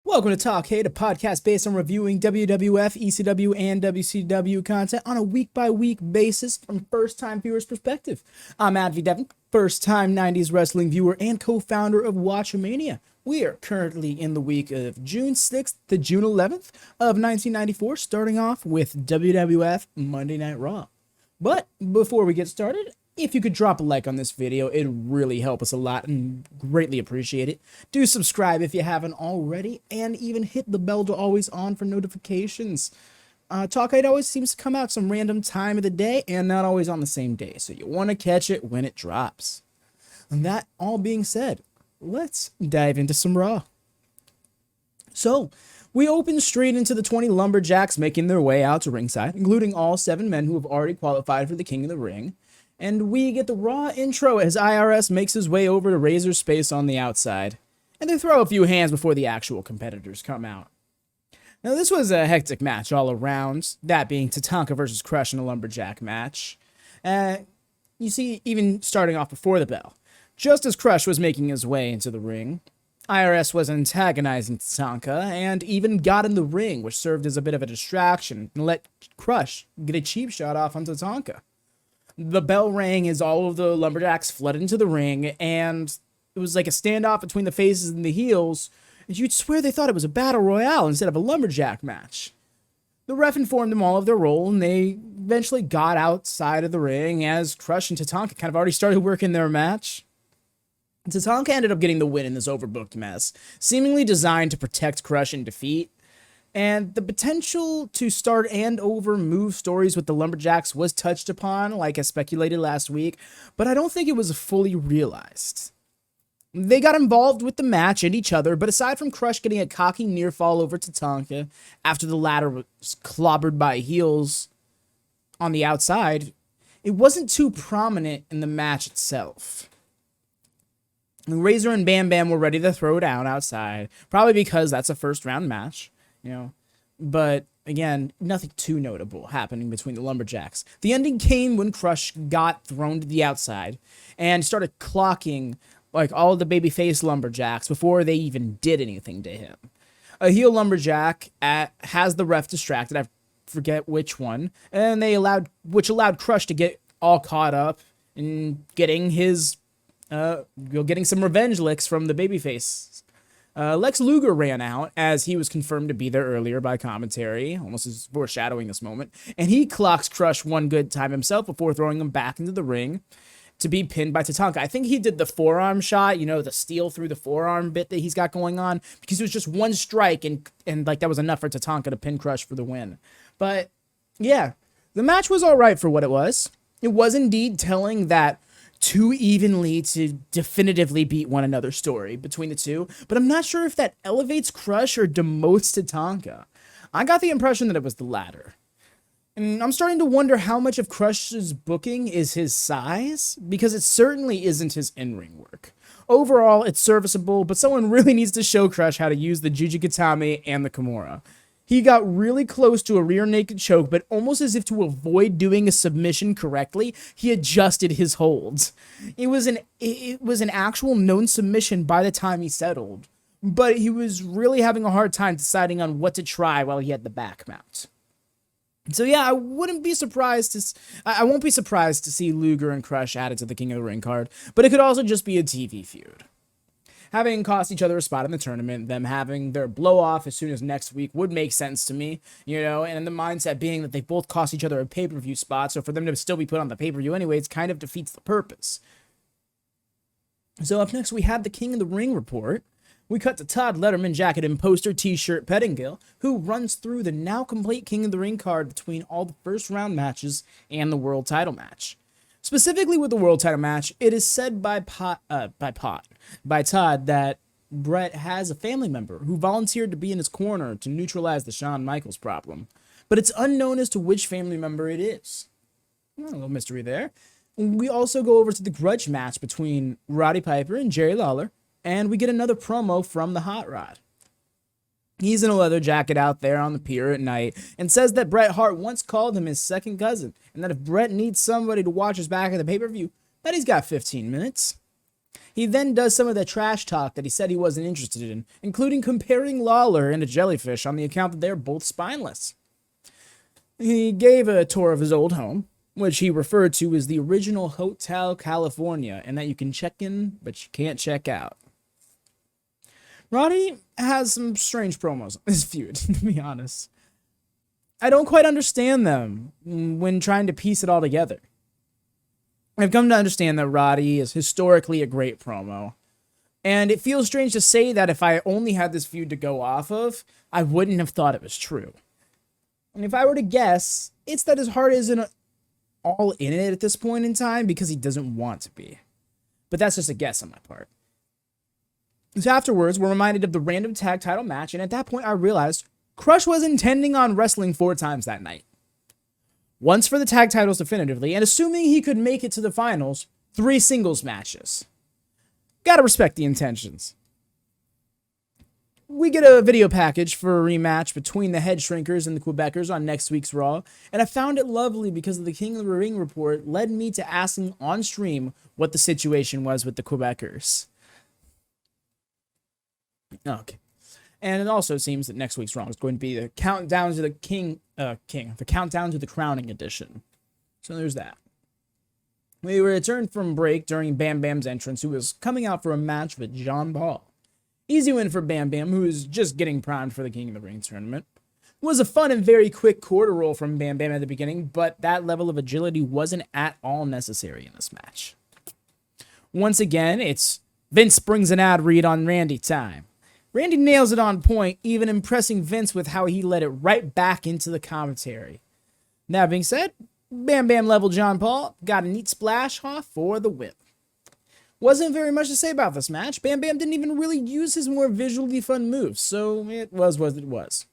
Welcome to Talkkcade, a podcast based on reviewing WWF, ECW, and WCW content on a week-by-week basis from first-time viewers' perspective. I'm AdvyDeven, first-time 90s wrestling viewer and co-founder of WatchaMania. We are currently in the week of June 6th to June 11th of 1994, starting off with WWF Monday Night Raw. But before we get started, if you could drop a like on this video, it'd really help us a lot and greatly appreciate it. Do subscribe if you haven't already, and even hit the bell to always on for notifications. Talkkcade always seems to come out some random time of the day and not always on the same day, so you want to catch it when it drops. And that all being said, let's dive into some Raw. So, we open straight into the 20 Lumberjacks making their way out to ringside, including all 7 men who have already qualified for the King of the Ring. And we get the Raw intro as IRS makes his way over to Razor's space on the outside. And they throw a few hands before the actual competitors come out. Now this was a hectic match all around, that being Tatanka versus Crush in a Lumberjack match. You see, even starting off before the bell, just as Crush was making his way into the ring, IRS was antagonizing Tatanka and even got in the ring, which served as a bit of a distraction and let Crush get a cheap shot off on Tatanka. The bell rang as all of the Lumberjacks flooded into the ring, and it was like a standoff between the faces and the heels, and you'd swear they thought it was a battle royale instead of a Lumberjack match. The ref informed them all of their role, and they eventually got outside of the ring as Crush and Tatanka kind of already started working their match. Tatanka ended up getting the win in this overbooked mess, seemingly designed to protect Crush in defeat. And the potential to start and over move stories with the Lumberjacks was touched upon, like I speculated last week, but I don't think it was fully realized. They got involved with the match and each other, but aside from Crush getting a cocky near fall over Tatanka after the latter was clobbered by heels on the outside, it wasn't too prominent in the match itself. Razor and Bam Bam were ready to throw down outside, probably because that's a first round match. But again, nothing too notable happening between the Lumberjacks. The ending came when Crush got thrown to the outside and started clocking like all the babyface Lumberjacks before they even did anything to him. A heel Lumberjack has the ref distracted, I forget which one, and which allowed Crush to get all caught up in getting his getting some revenge licks from the babyface. Lex Luger ran out, as he was confirmed to be there earlier by commentary, almost as foreshadowing this moment, and he clocks Crush one good time himself before throwing him back into the ring to be pinned by Tatanka. I think he did the forearm shot, the steal through the forearm bit that he's got going on, because it was just one strike, and like that was enough for Tatanka to pin Crush for the win. But yeah, the match was all right for what it was. It was indeed telling that too evenly to definitively beat one another story between the two, but I'm not sure if that elevates Crush or demotes Tatanka. I got the impression that it was the latter. And I'm starting to wonder how much of Crush's booking is his size, because it certainly isn't his in-ring work. Overall, it's serviceable, but someone really needs to show Crush how to use the Jujikatame and the Kimura. He got really close to a rear naked choke, but almost as if to avoid doing a submission correctly, he adjusted his holds. It was an actual known submission by the time he settled, but he was really having a hard time deciding on what to try while he had the back mount. So yeah, I won't be surprised to see Luger and Crush added to the King of the Ring card, but it could also just be a TV feud. Having cost each other a spot in the tournament, them having their blow-off as soon as next week would make sense to me, and the mindset being that they both cost each other a pay-per-view spot, so for them to still be put on the pay-per-view anyway, it kind of defeats the purpose. So up next, we have the King of the Ring report. We cut to Todd Letterman, jacket and poster, t-shirt, Pettingill, who runs through the now complete King of the Ring card between all the first-round matches and the world title match. Specifically with the world title match, it is said by Todd that Brett has a family member who volunteered to be in his corner to neutralize the Shawn Michaels problem, but it's unknown as to which family member it is. A little mystery there. We also go over to the grudge match between Roddy Piper and Jerry Lawler, and we get another promo from the Hot Rod. He's in a leather jacket out there on the pier at night and says that Bret Hart once called him his second cousin, and that if Bret needs somebody to watch his back at the pay-per-view, that he's got 15 minutes. He then does some of the trash talk that he said he wasn't interested in, including comparing Lawler and a jellyfish on the account that they're both spineless. He gave a tour of his old home, which he referred to as the original Hotel California, and that you can check in, but you can't check out. Roddy has some strange promos in this feud, to be honest. I don't quite understand them when trying to piece it all together. I've come to understand that Roddy is historically a great promo, and it feels strange to say that if I only had this feud to go off of, I wouldn't have thought it was true. And if I were to guess, it's that his heart isn't all in it at this point in time because he doesn't want to be. But that's just a guess on my part. So afterwards, we're reminded of the random tag title match, and at that point I realized Crush was intending on wrestling 4 times that night. Once for the tag titles definitively, and assuming he could make it to the finals, 3 singles matches. Gotta respect the intentions. We get a video package for a rematch between the Head Shrinkers and the Quebecers on next week's Raw, and I found it lovely because the King of the Ring report led me to asking on stream what the situation was with the Quebecers. Okay. And it also seems that next week's Raw is going to be the countdown to the the countdown to the crowning edition. So there's that. We returned from break during Bam Bam's entrance, who was coming out for a match with John Paul. Easy win for Bam Bam, who is just getting primed for the King of the Ring tournament. It was a fun and very quick quarter roll from Bam Bam at the beginning, but that level of agility wasn't at all necessary in this match. Once again, it's Vince brings an ad read on Randy time. Randy nails it on point, even impressing Vince with how he led it right back into the commentary. That being said, Bam Bam leveled John Paul, got a neat splash off for the win. Wasn't very much to say about this match. Bam Bam didn't even really use his more visually fun moves, so it was what it was.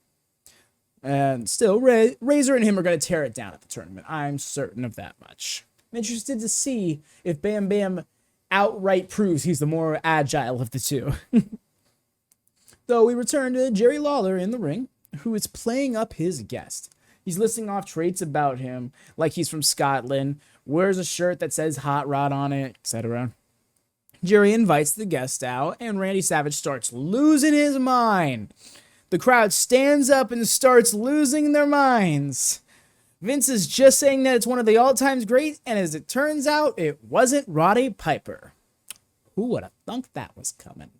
And still, Razor and him are going to tear it down at the tournament. I'm certain of that much. I'm interested to see if Bam Bam outright proves he's the more agile of the two. So we return to Jerry Lawler in the ring, who is playing up his guest. He's listing off traits about him, like he's from Scotland, wears a shirt that says Hot Rod on it, etc. Jerry invites the guest out, and Randy Savage starts losing his mind. The crowd stands up and starts losing their minds. Vince is just saying that it's one of the all-time greats, and as it turns out, it wasn't Roddy Piper. Who would have thunk that was coming?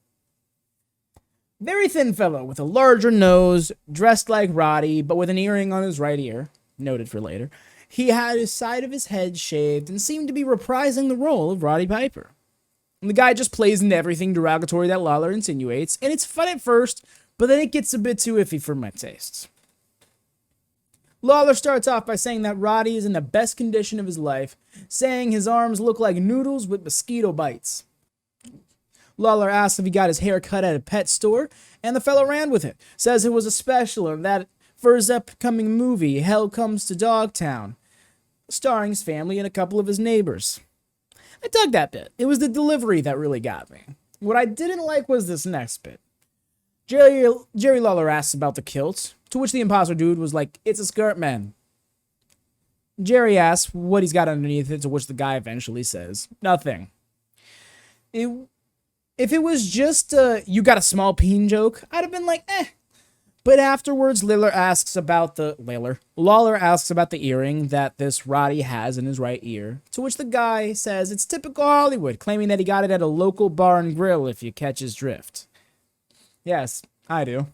Very thin fellow with a larger nose, dressed like Roddy, but with an earring on his right ear, noted for later. He had his side of his head shaved and seemed to be reprising the role of Roddy Piper. And the guy just plays into everything derogatory that Lawler insinuates, and it's fun at first, but then it gets a bit too iffy for my tastes. Lawler starts off by saying that Roddy is in the best condition of his life, saying his arms look like noodles with mosquito bites. Lawler asks if he got his hair cut at a pet store, and the fellow ran with it. Says it was a special and that for his upcoming movie, Hell Comes to Dogtown, starring his family and a couple of his neighbors. I dug that bit. It was the delivery that really got me. What I didn't like was this next bit. Jerry Lawler asks about the kilt, to which the imposter dude was like, "It's a skirt, man." Jerry asks what he's got underneath it, to which the guy eventually says, "Nothing." If it was just you got a small peen joke, I'd have been like, eh. But afterwards, Lawler asks about the earring that this Roddy has in his right ear, to which the guy says it's typical Hollywood, claiming that he got it at a local bar and grill, if you catch his drift. Yes, I do.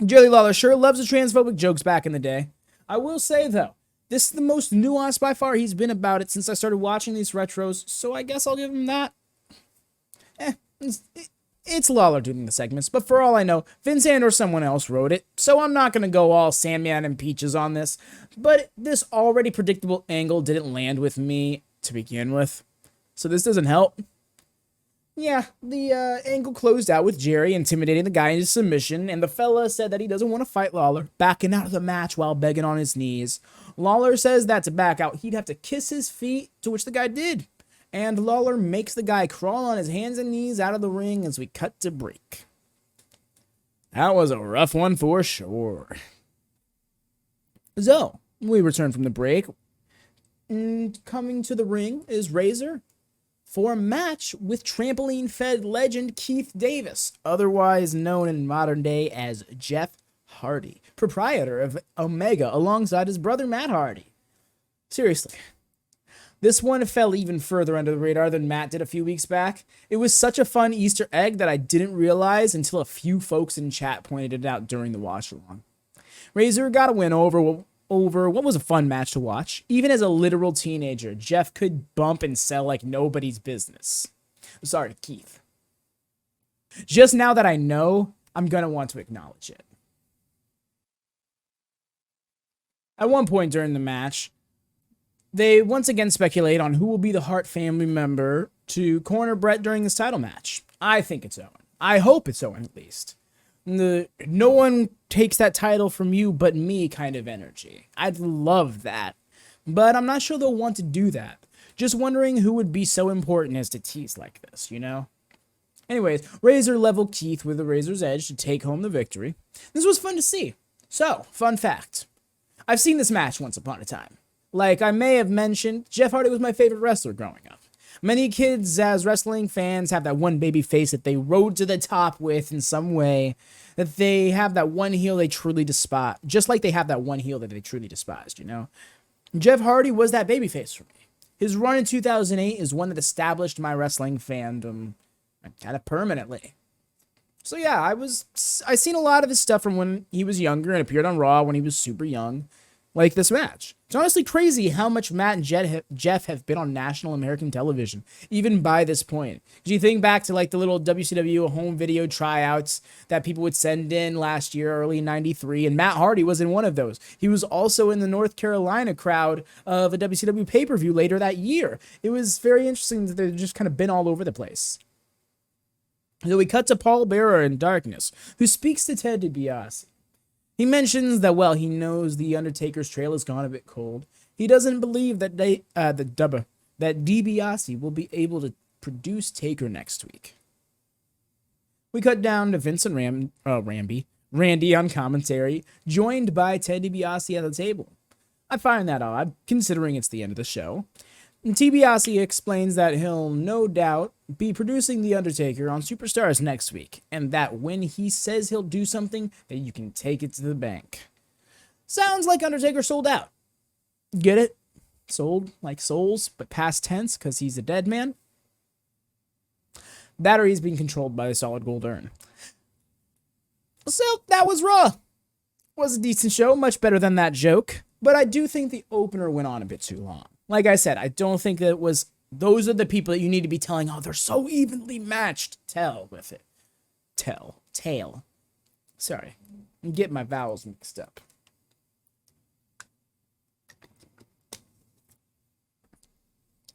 Jerry Lawler sure loves the transphobic jokes back in the day. I will say, though, this is the most nuanced by far he's been about it since I started watching these retros, so I guess I'll give him that. It's Lawler doing the segments, but for all I know, Vince and or someone else wrote it, so I'm not going to go all Sandman and Peaches on this, but this already predictable angle didn't land with me to begin with, so this doesn't help. Yeah, the angle closed out with Jerry intimidating the guy into submission, and the fella said that he doesn't want to fight Lawler, backing out of the match while begging on his knees. Lawler says that to back out, he'd have to kiss his feet, to which the guy did. And Lawler makes the guy crawl on his hands and knees out of the ring as we cut to break. That was a rough one for sure. So, we return from the break. And coming to the ring is Razor, for a match with trampoline-fed legend Keith Davis, otherwise known in modern day as Jeff Hardy, proprietor of Omega alongside his brother Matt Hardy. Seriously. This one fell even further under the radar than Matt did a few weeks back. It was such a fun Easter egg that I didn't realize until a few folks in chat pointed it out during the watch-along. Razor got a win over what was a fun match to watch. Even as a literal teenager, Jeff could bump and sell like nobody's business. Sorry, Keith. Just now that I know, I'm going to want to acknowledge it. At one point during the match, they once again speculate on who will be the Hart family member to corner Brett during this title match. I think it's Owen. I hope it's Owen, at least. The no one takes that title from you but me kind of energy. I'd love that. But I'm not sure they'll want to do that. Just wondering who would be so important as to tease like this, you know? Anyways, Razor leveled Keith with the Razor's Edge to take home the victory. This was fun to see. So, fun fact. I've seen this match once upon a time. Like I may have mentioned, Jeff Hardy was my favorite wrestler growing up. Many kids as wrestling fans have that one baby face that they rode to the top with in some way, that they have that one heel they truly despise, just like they have that one heel that they truly despised, you know? Jeff Hardy was that baby face for me. His run in 2008 is one that established my wrestling fandom kind of permanently. So yeah, I seen a lot of his stuff from when he was younger and appeared on Raw when he was super young. Like this match. It's honestly crazy how much Matt and Jeff have been on national American television, even by this point. Do you think back to like the little WCW home video tryouts that people would send in last year, early 93, and Matt Hardy was in one of those. He was also in the North Carolina crowd of a WCW pay-per-view later that year. It was very interesting that they've just kind of been all over the place. So we cut to Paul Bearer in Darkness, who speaks to Ted DiBiase. He mentions that, well, he knows the Undertaker's trail has gone a bit cold. He doesn't believe that that DiBiase will be able to produce Taker next week. We cut down to Vince and Randy on commentary, joined by Ted DiBiase at the table. I find that odd, considering it's the end of the show. And DiBiase explains that he'll no doubt be producing The Undertaker on Superstars next week, and that when he says he'll do something, that you can take it to the bank. Sounds like Undertaker sold out. Get it? Sold like souls, but past tense because he's a dead man. Battery's being controlled by a solid gold urn. So that was Raw. Was a decent show, much better than that joke, but I do think the opener went on a bit too long. Like I said, I don't think that it was, those are the people that you need to be telling, oh, they're so evenly matched. Tell with it. Tail. Sorry. I'm getting my vowels mixed up.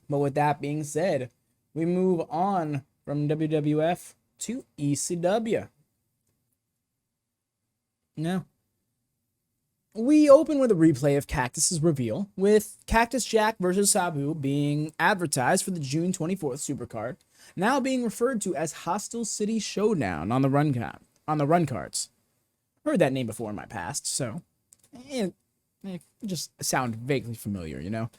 But with that being said, we move on from WWF to ECW. No. We open with a replay of Cactus's reveal, with Cactus Jack versus Sabu being advertised for the June 24th Supercard, now being referred to as Hostile City Showdown on the run cards. Heard that name before in my past, so it just sound vaguely familiar, you know.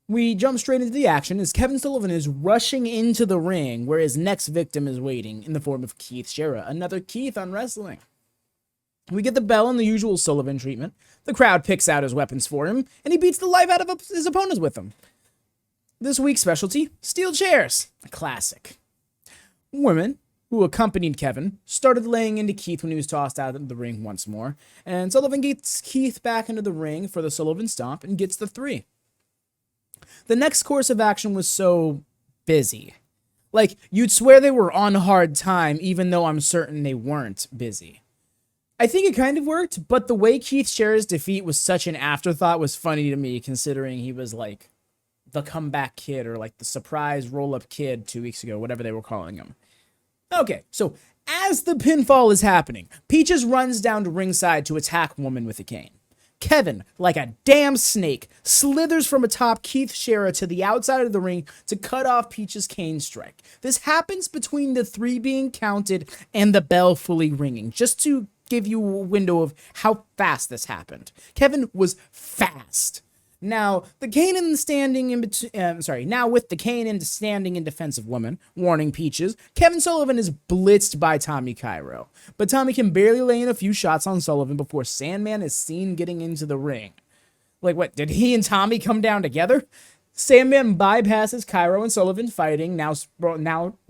We jump straight into the action as Kevin Sullivan is rushing into the ring where his next victim is waiting in the form of Keith Sheara, another Keith on wrestling. We get the bell and the usual Sullivan treatment. The crowd picks out his weapons for him, and he beats the life out of his opponents with them. This week's specialty, steel chairs. A classic. Women, who accompanied Kevin, started laying into Keith when he was tossed out of the ring once more, and Sullivan gets Keith back into the ring for the Sullivan Stomp and gets the 3. The next course of action was so busy. Like, you'd swear they were on hard time, even though I'm certain they weren't busy. I think it kind of worked, but the way Keith Sheara's defeat was such an afterthought was funny to me, considering he was like the comeback kid or like the surprise roll-up kid 2 weeks ago, whatever they were calling him. Okay, so as the pinfall is happening, Peaches runs down to ringside to attack Woman with a cane. Kevin, like a damn snake, slithers from atop Keith Sheara to the outside of the ring to cut off Peach's cane strike. This happens between the 3 being counted and the bell fully ringing, just to give you a window of how fast this happened. Kevin was fast. Now, the Kanan standing in between, now with the Kanan standing in defense of women, warning Peaches, Kevin Sullivan is blitzed by Tommy Cairo. But Tommy can barely lay in a few shots on Sullivan before Sandman is seen getting into the ring. Like, what, did he and Tommy come down together? Sandman bypasses Cairo and Sullivan fighting, now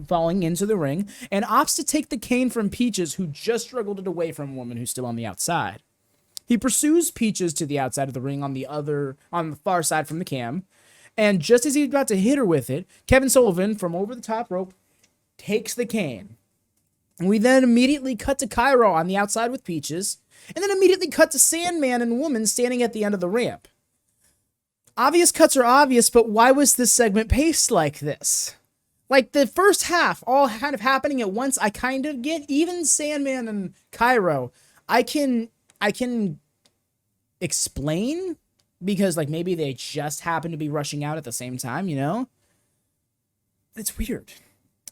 falling into the ring, and opts to take the cane from Peaches, who just struggled it away from a woman who's still on the outside. He pursues Peaches to the outside of the ring on the far side from the cam, and just as he's about to hit her with it, Kevin Sullivan, from over the top rope, takes the cane. We then immediately cut to Cairo on the outside with Peaches, and then immediately cut to Sandman and Woman standing at the end of the ramp. Obvious cuts are obvious, but why was this segment paced like this? Like, the first half, all kind of happening at once, I kind of get. Even Sandman and Cairo, I can explain, because, like, maybe they just happen to be rushing out at the same time, you know? It's weird.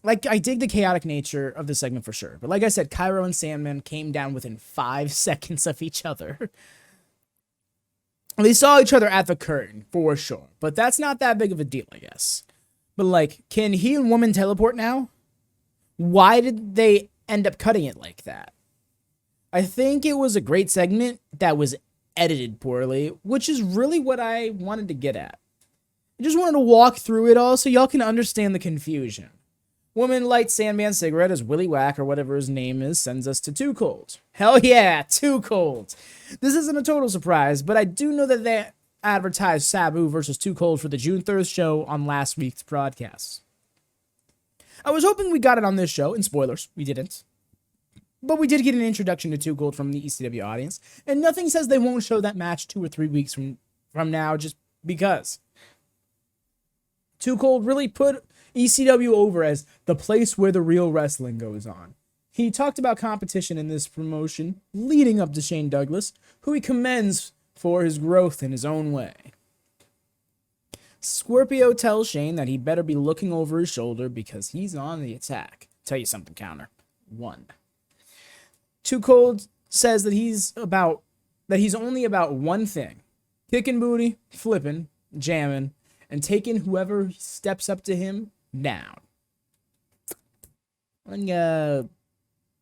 Like, I dig the chaotic nature of the segment for sure, but like I said, Cairo and Sandman came down within 5 seconds of each other. They saw each other at the curtain, for sure, but that's not that big of a deal, I guess. But, like, can he and Woman teleport now? Why did they end up cutting it like that? I think it was a great segment that was edited poorly, which is really what I wanted to get at. I just wanted to walk through it all so y'all can understand the confusion. Woman lights Sandman's cigarette as Willie Whack, or whatever his name is, sends us to Too Cold. Hell yeah, Too Cold. This isn't a total surprise, but I do know that they advertised Sabu versus Too Cold for the June 3rd show on last week's broadcast. I was hoping we got it on this show, and spoilers, we didn't. But we did get an introduction to Too Cold from the ECW audience, and nothing says they won't show that match 2 or 3 weeks from now just because. Too Cold really put ECW over as the place where the real wrestling goes on. He talked about competition in this promotion leading up to Shane Douglas, who he commends for his growth in his own way. Scorpio tells Shane that he better be looking over his shoulder because he's on the attack. Tell you something, Counter. 1. Too Cold says that he's only about one thing: kicking booty, flipping, jamming, and taking whoever steps up to him down. And,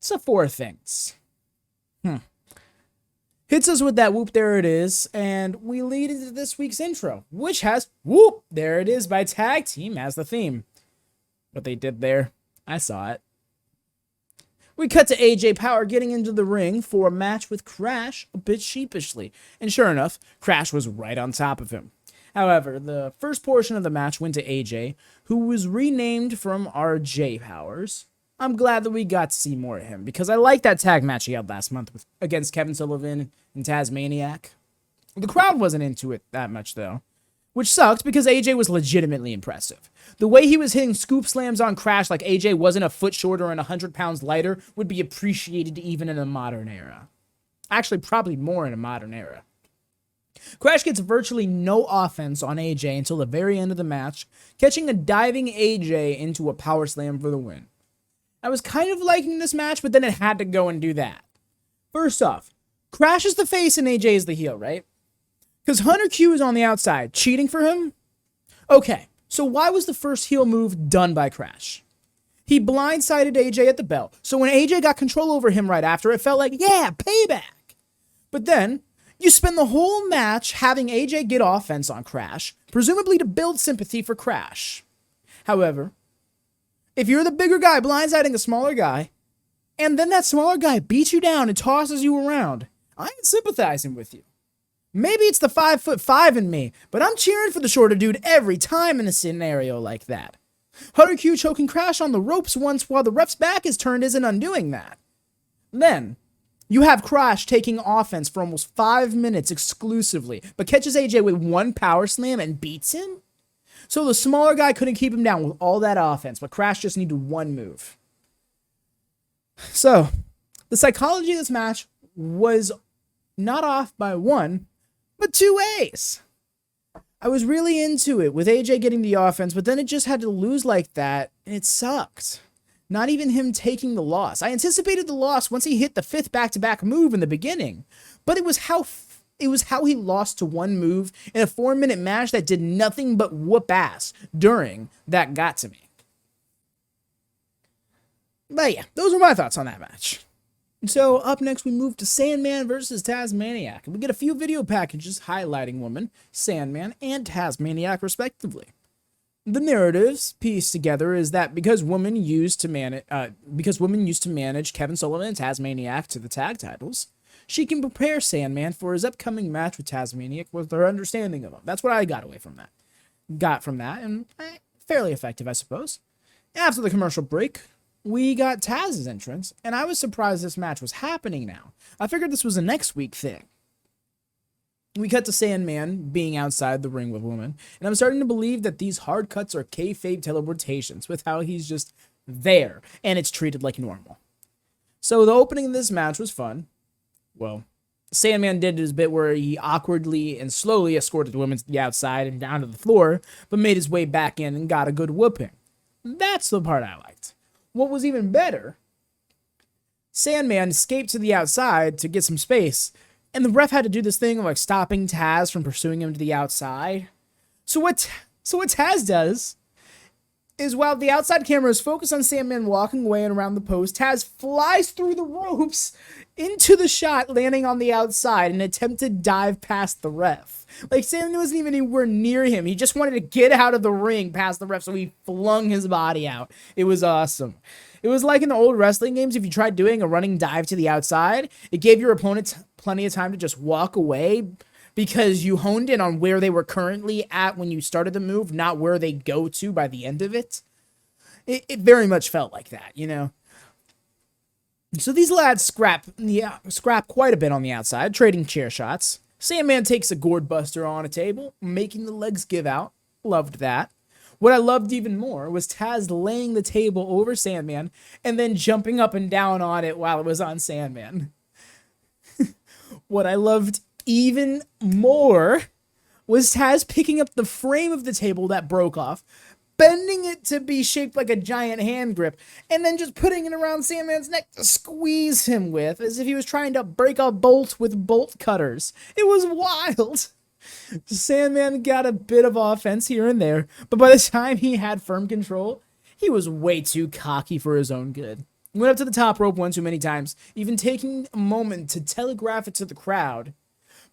so 4 things. Hits us with that whoop, there it is, and we lead into this week's intro, which has whoop, there it is by Tag Team as the theme. What they did there, I saw it. We cut to AJ Power getting into the ring for a match with Crash a bit sheepishly, and sure enough, Crash was right on top of him. However, the first portion of the match went to AJ, who was renamed from RJ Powers. I'm glad that we got to see more of him, because I liked that tag match he had last month against Kevin Sullivan and Tazmaniac. The crowd wasn't into it that much, though, which sucked because AJ was legitimately impressive. The way he was hitting scoop slams on Crash like AJ wasn't a foot shorter and 100 pounds lighter would be appreciated even in a modern era. Actually, probably more in a modern era. Crash gets virtually no offense on AJ until the very end of the match, catching a diving AJ into a power slam for the win. I was kind of liking this match, but then it had to go and do that. First off, Crash is the face and AJ is the heel, right? Because Hunter Q is on the outside, cheating for him? Okay, so why was the first heel move done by Crash? He blindsided AJ at the bell, so when AJ got control over him right after, it felt like, yeah, payback. But then, you spend the whole match having AJ get offense on Crash, presumably to build sympathy for Crash. However, if you're the bigger guy blindsiding a smaller guy, and then that smaller guy beats you down and tosses you around, I ain't sympathizing with you. Maybe it's the 5'5" in me, but I'm cheering for the shorter dude every time in a scenario like that. Hunter Q choking Crash on the ropes once while the ref's back is turned isn't undoing that. Then, you have Crash taking offense for almost 5 minutes exclusively, but catches AJ with one power slam and beats him? So the smaller guy couldn't keep him down with all that offense, but Crash just needed one move. So, the psychology of this match was not off by 1, but 2 ways. I was really into it with AJ getting the offense, but then it just had to lose like that, and it sucked. Not even him taking the loss. I anticipated the loss once he hit the 5th back-to-back move in the beginning, but it was how It was how he lost to one move in a 4-minute match that did nothing but whoop ass during that got to me. But yeah, those are my thoughts on that match. So up next, we move to Sandman versus Tazmaniac. We get a few video packages highlighting women, Sandman and Tazmaniac respectively. The narratives pieced together is that because women used to manage Kevin Sullivan and Tazmaniac to the tag titles, she can prepare Sandman for his upcoming match with Tazmaniac with her understanding of him. That's what I got from that, and fairly effective, I suppose. After the commercial break, we got Taz's entrance, and I was surprised this match was happening now. I figured this was a next week thing. We cut to Sandman being outside the ring with women, and I'm starting to believe that these hard cuts are kayfabe teleportations with how he's just there, and it's treated like normal. So the opening of this match was fun. Well, Sandman did his bit where he awkwardly and slowly escorted the women to the outside and down to the floor, but made his way back in and got a good whooping. That's the part I liked. What was even better, Sandman escaped to the outside to get some space, and the ref had to do this thing of like stopping Taz from pursuing him to the outside. So what Taz does is while the outside camera is focused on Sandman walking away and around the post, Taz flies through the ropes into the shot, landing on the outside, an attempted dive past the ref. Like, Sandman wasn't even anywhere near him. He just wanted to get out of the ring past the ref, so he flung his body out. It was awesome. It was like in the old wrestling games, if you tried doing a running dive to the outside, it gave your opponent plenty of time to just walk away because you honed in on where they were currently at when you started the move, not where they go to by the end of it. It very much felt like that, you know? So these lads scrap quite a bit on the outside, trading chair shots. Sandman takes a gourd buster on a table, making the legs give out. Loved that. What I loved even more was Taz laying the table over Sandman and then jumping up and down on it while it was on Sandman. What I loved even more was Taz picking up the frame of the table that broke off, bending it to be shaped like a giant hand grip, and then just putting it around Sandman's neck to squeeze him with, as if he was trying to break a bolt with bolt cutters. It was wild. Sandman got a bit of offense here and there, but by the time he had firm control, he was way too cocky for his own good. He went up to the top rope one too many times, even taking a moment to telegraph it to the crowd.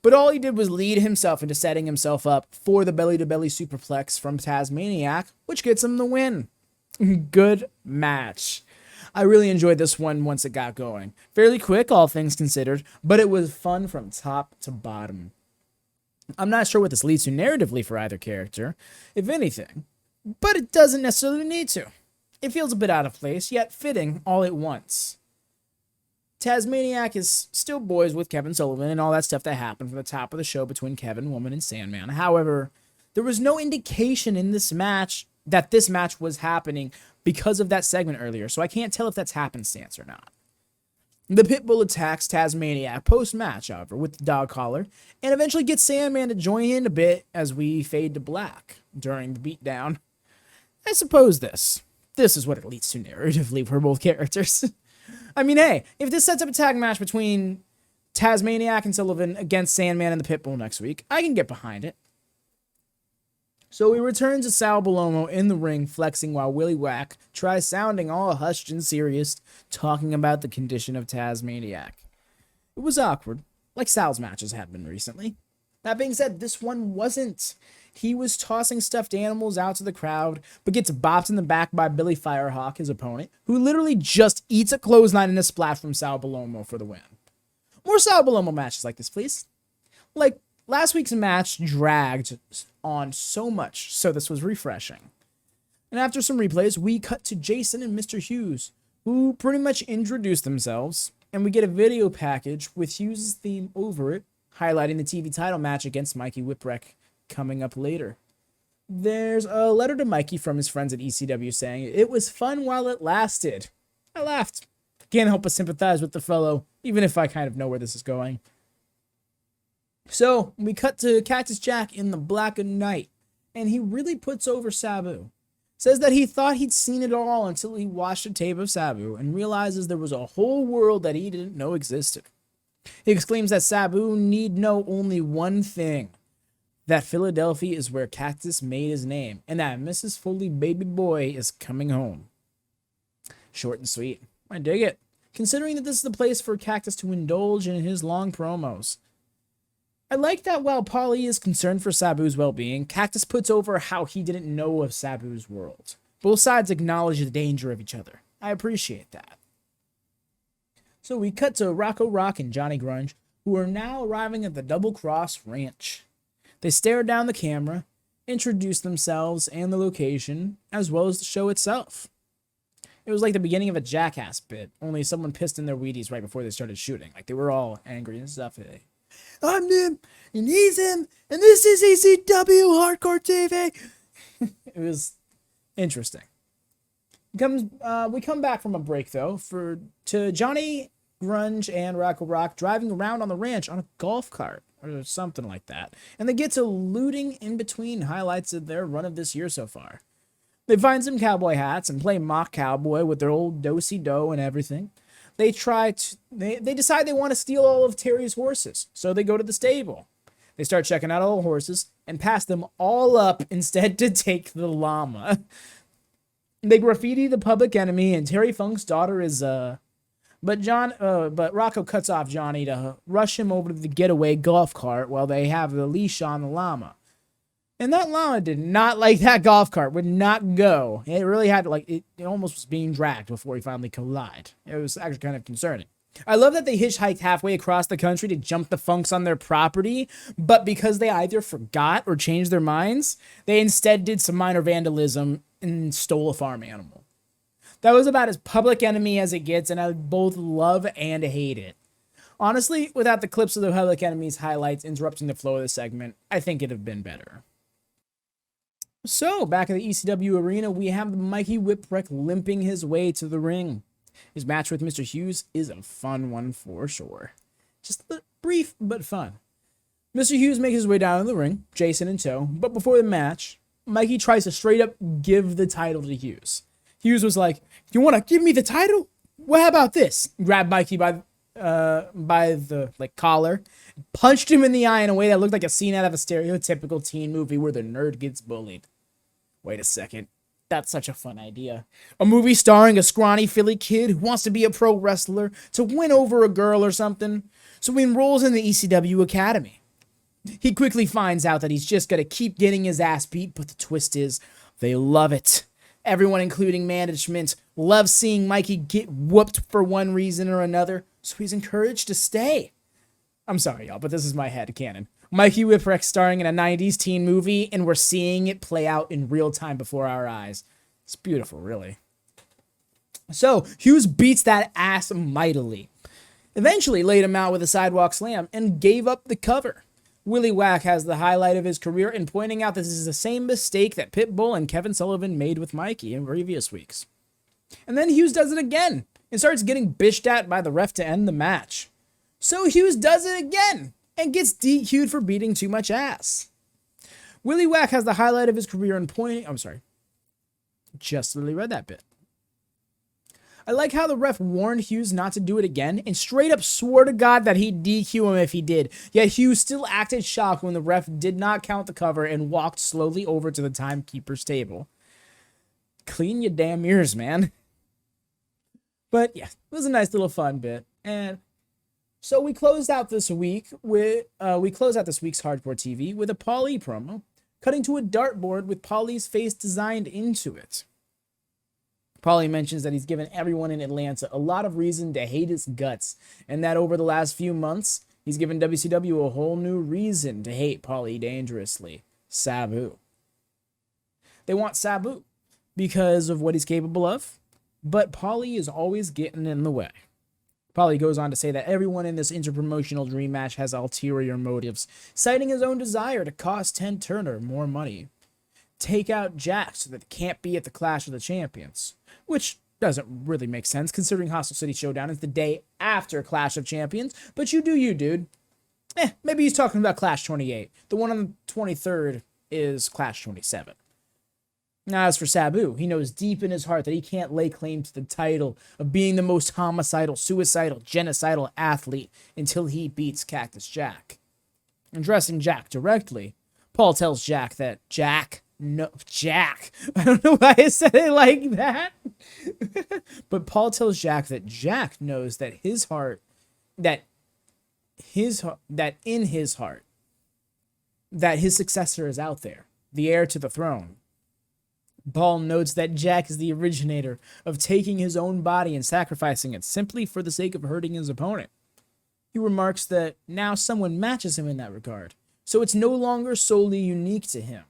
But all he did was lead himself into setting himself up for the belly-to-belly superplex from Tazmaniac, which gets him the win. Good match. I really enjoyed this one once it got going. Fairly quick, all things considered, but it was fun from top to bottom. I'm not sure what this leads to narratively for either character, if anything, but it doesn't necessarily need to. It feels a bit out of place, yet fitting all at once. Tazmaniac is still boys with Kevin Sullivan and all that stuff that happened from the top of the show between Kevin, Woman, and Sandman. However, there was no indication in this match that this match was happening because of that segment earlier, so I can't tell if that's happenstance or not. The Pitbull attacks Tazmaniac post-match, however, with the dog collar, and eventually gets Sandman to join in a bit as we fade to black during the beatdown. I suppose this is what it leads to narratively for both characters. I mean, hey, if this sets up a tag match between Tazmaniac and Sullivan against Sandman and the Pitbull next week, I can get behind it. So we return to Sal Bellomo in the ring, flexing while Willie Whack tries sounding all hushed and serious, talking about the condition of Tazmaniac. It was awkward, like Sal's matches have been recently. That being said, this one wasn't. He was tossing stuffed animals out to the crowd, but gets bopped in the back by Billy Firehawk, his opponent, who literally just eats a clothesline and a splash from Sal Bellomo for the win. More Sal Bellomo matches like this, please. Like, last week's match dragged on so much, so this was refreshing. And after some replays, we cut to Jason and Mr. Hughes, who pretty much introduced themselves, and we get a video package with Hughes' theme over it, highlighting the TV title match against Mikey Whipwreck coming up later. There's a letter to Mikey from his friends at ECW saying, "It was fun while it lasted." I laughed. Can't help but sympathize with the fellow, even if I kind of know where this is going. So, we cut to Cactus Jack in the black of night, and he really puts over Sabu. Says that he thought he'd seen it all until he watched a tape of Sabu and realizes there was a whole world that he didn't know existed. He exclaims that Sabu need know only one thing, that Philadelphia is where Cactus made his name, and that Mrs. Foley baby boy is coming home. Short and sweet. I dig it, considering that this is the place for Cactus to indulge in his long promos. I like that while Paulie is concerned for Sabu's well-being, Cactus puts over how he didn't know of Sabu's world. Both sides acknowledge the danger of each other. I appreciate that. So we cut to Rocco Rock and Johnny Grunge, who are now arriving at the Double Cross Ranch. They stare down the camera, introduce themselves and the location, as well as the show itself. It was like the beginning of a Jackass bit, only someone pissed in their Wheaties right before they started shooting. Like, they were all angry and stuff. I'm him, and he's him, and this is ECW Hardcore TV. It was interesting. We come back from a break, though, to Johnny Grunge and Rocco Rock driving around on the ranch on a golf cart, or something like that. And they get to looting in between highlights of their run of this year so far. They find some cowboy hats and play mock cowboy with their old do-si-do and everything. They decide they want to steal all of Terry's horses, so they go to the stable. They start checking out all the horses and pass them all up instead to take the llama. They graffiti the Public Enemy, and Terry Funk's daughter is but Rocco cuts off Johnny to rush him over to the getaway golf cart while they have the leash on the llama. And that llama did not like that golf cart, would not go. It really had to, it almost was being dragged before he finally collided. It was actually kind of concerning. I love that they hitchhiked halfway across the country to jump the Funks on their property, but because they either forgot or changed their minds, they instead did some minor vandalism and stole a farm animal. That was about as Public Enemy as it gets, and I both love and hate it. Honestly, without the clips of the Public Enemy's highlights interrupting the flow of the segment, I think it'd have been better. So, back at the ECW arena, we have the Mikey Whipwreck limping his way to the ring. His match with Mr. Hughes is a fun one for sure. Just brief, but fun. Mr. Hughes makes his way down to the ring, Jason in tow, but before the match, Mikey tries to straight up give the title to Hughes. Hughes was like, "You want to give me the title? Well, how about this?" Grabbed Mikey by the collar, punched him in the eye in a way that looked like a scene out of a stereotypical teen movie where the nerd gets bullied. Wait a second. That's such a fun idea. A movie starring a scrawny Philly kid who wants to be a pro wrestler to win over a girl or something. So he enrolls in the ECW Academy. He quickly finds out that he's just going to keep getting his ass beat, but the twist is they love it. Everyone, including management, loves seeing Mikey get whooped for one reason or another, so he's encouraged to stay. I'm sorry, y'all, but this is my headcanon. Mikey Whipwreck starring in a 90s teen movie, and we're seeing it play out in real time before our eyes. It's beautiful, really. So, Hughes beats that ass mightily. Eventually laid him out with a sidewalk slam and gave up the cover. Willie Whack has the highlight of his career in pointing out this is the same mistake that Pitbull and Kevin Sullivan made with Mikey in previous weeks. And then Hughes does it again and starts getting bitched at by the ref to end the match. So Hughes does it again and gets DQ'd for beating too much ass. Willie Whack has the highlight of his career in pointing... I'm sorry. Just literally read that bit. I like how the ref warned Hughes not to do it again and straight up swore to God that he'd DQ him if he did. Yet Hughes still acted shocked when the ref did not count the cover and walked slowly over to the timekeeper's table. Clean your damn ears, man. But yeah, it was a nice little fun bit. And so we closed out this week with this week's Hardcore TV with a Paulie promo, cutting to a dartboard with Paulie's face designed into it. Paulie mentions that he's given everyone in Atlanta a lot of reason to hate his guts, and that over the last few months, he's given WCW a whole new reason to hate Paulie dangerously. Sabu. They want Sabu because of what he's capable of, but Paulie is always getting in the way. Paulie goes on to say that everyone in this interpromotional dream match has ulterior motives, citing his own desire to cost Ted Turner more money. Take out Jack so that it can't be at the Clash of the Champions, which doesn't really make sense considering Hostile City Showdown is the day after Clash of Champions, but you do you, dude. Maybe he's talking about Clash 28. The one on the 23rd is Clash 27. Now, as for Sabu, he knows deep in his heart that he can't lay claim to the title of being the most homicidal, suicidal, genocidal athlete until he beats Cactus Jack. Addressing Jack directly, Paul tells Jack that Jack, I don't know why I said it like that, but Paul tells Jack that Jack knows that in his heart, that his successor is out there, the heir to the throne. Paul notes that Jack is the originator of taking his own body and sacrificing it simply for the sake of hurting his opponent. He remarks that now someone matches him in that regard, so it's no longer solely unique to him.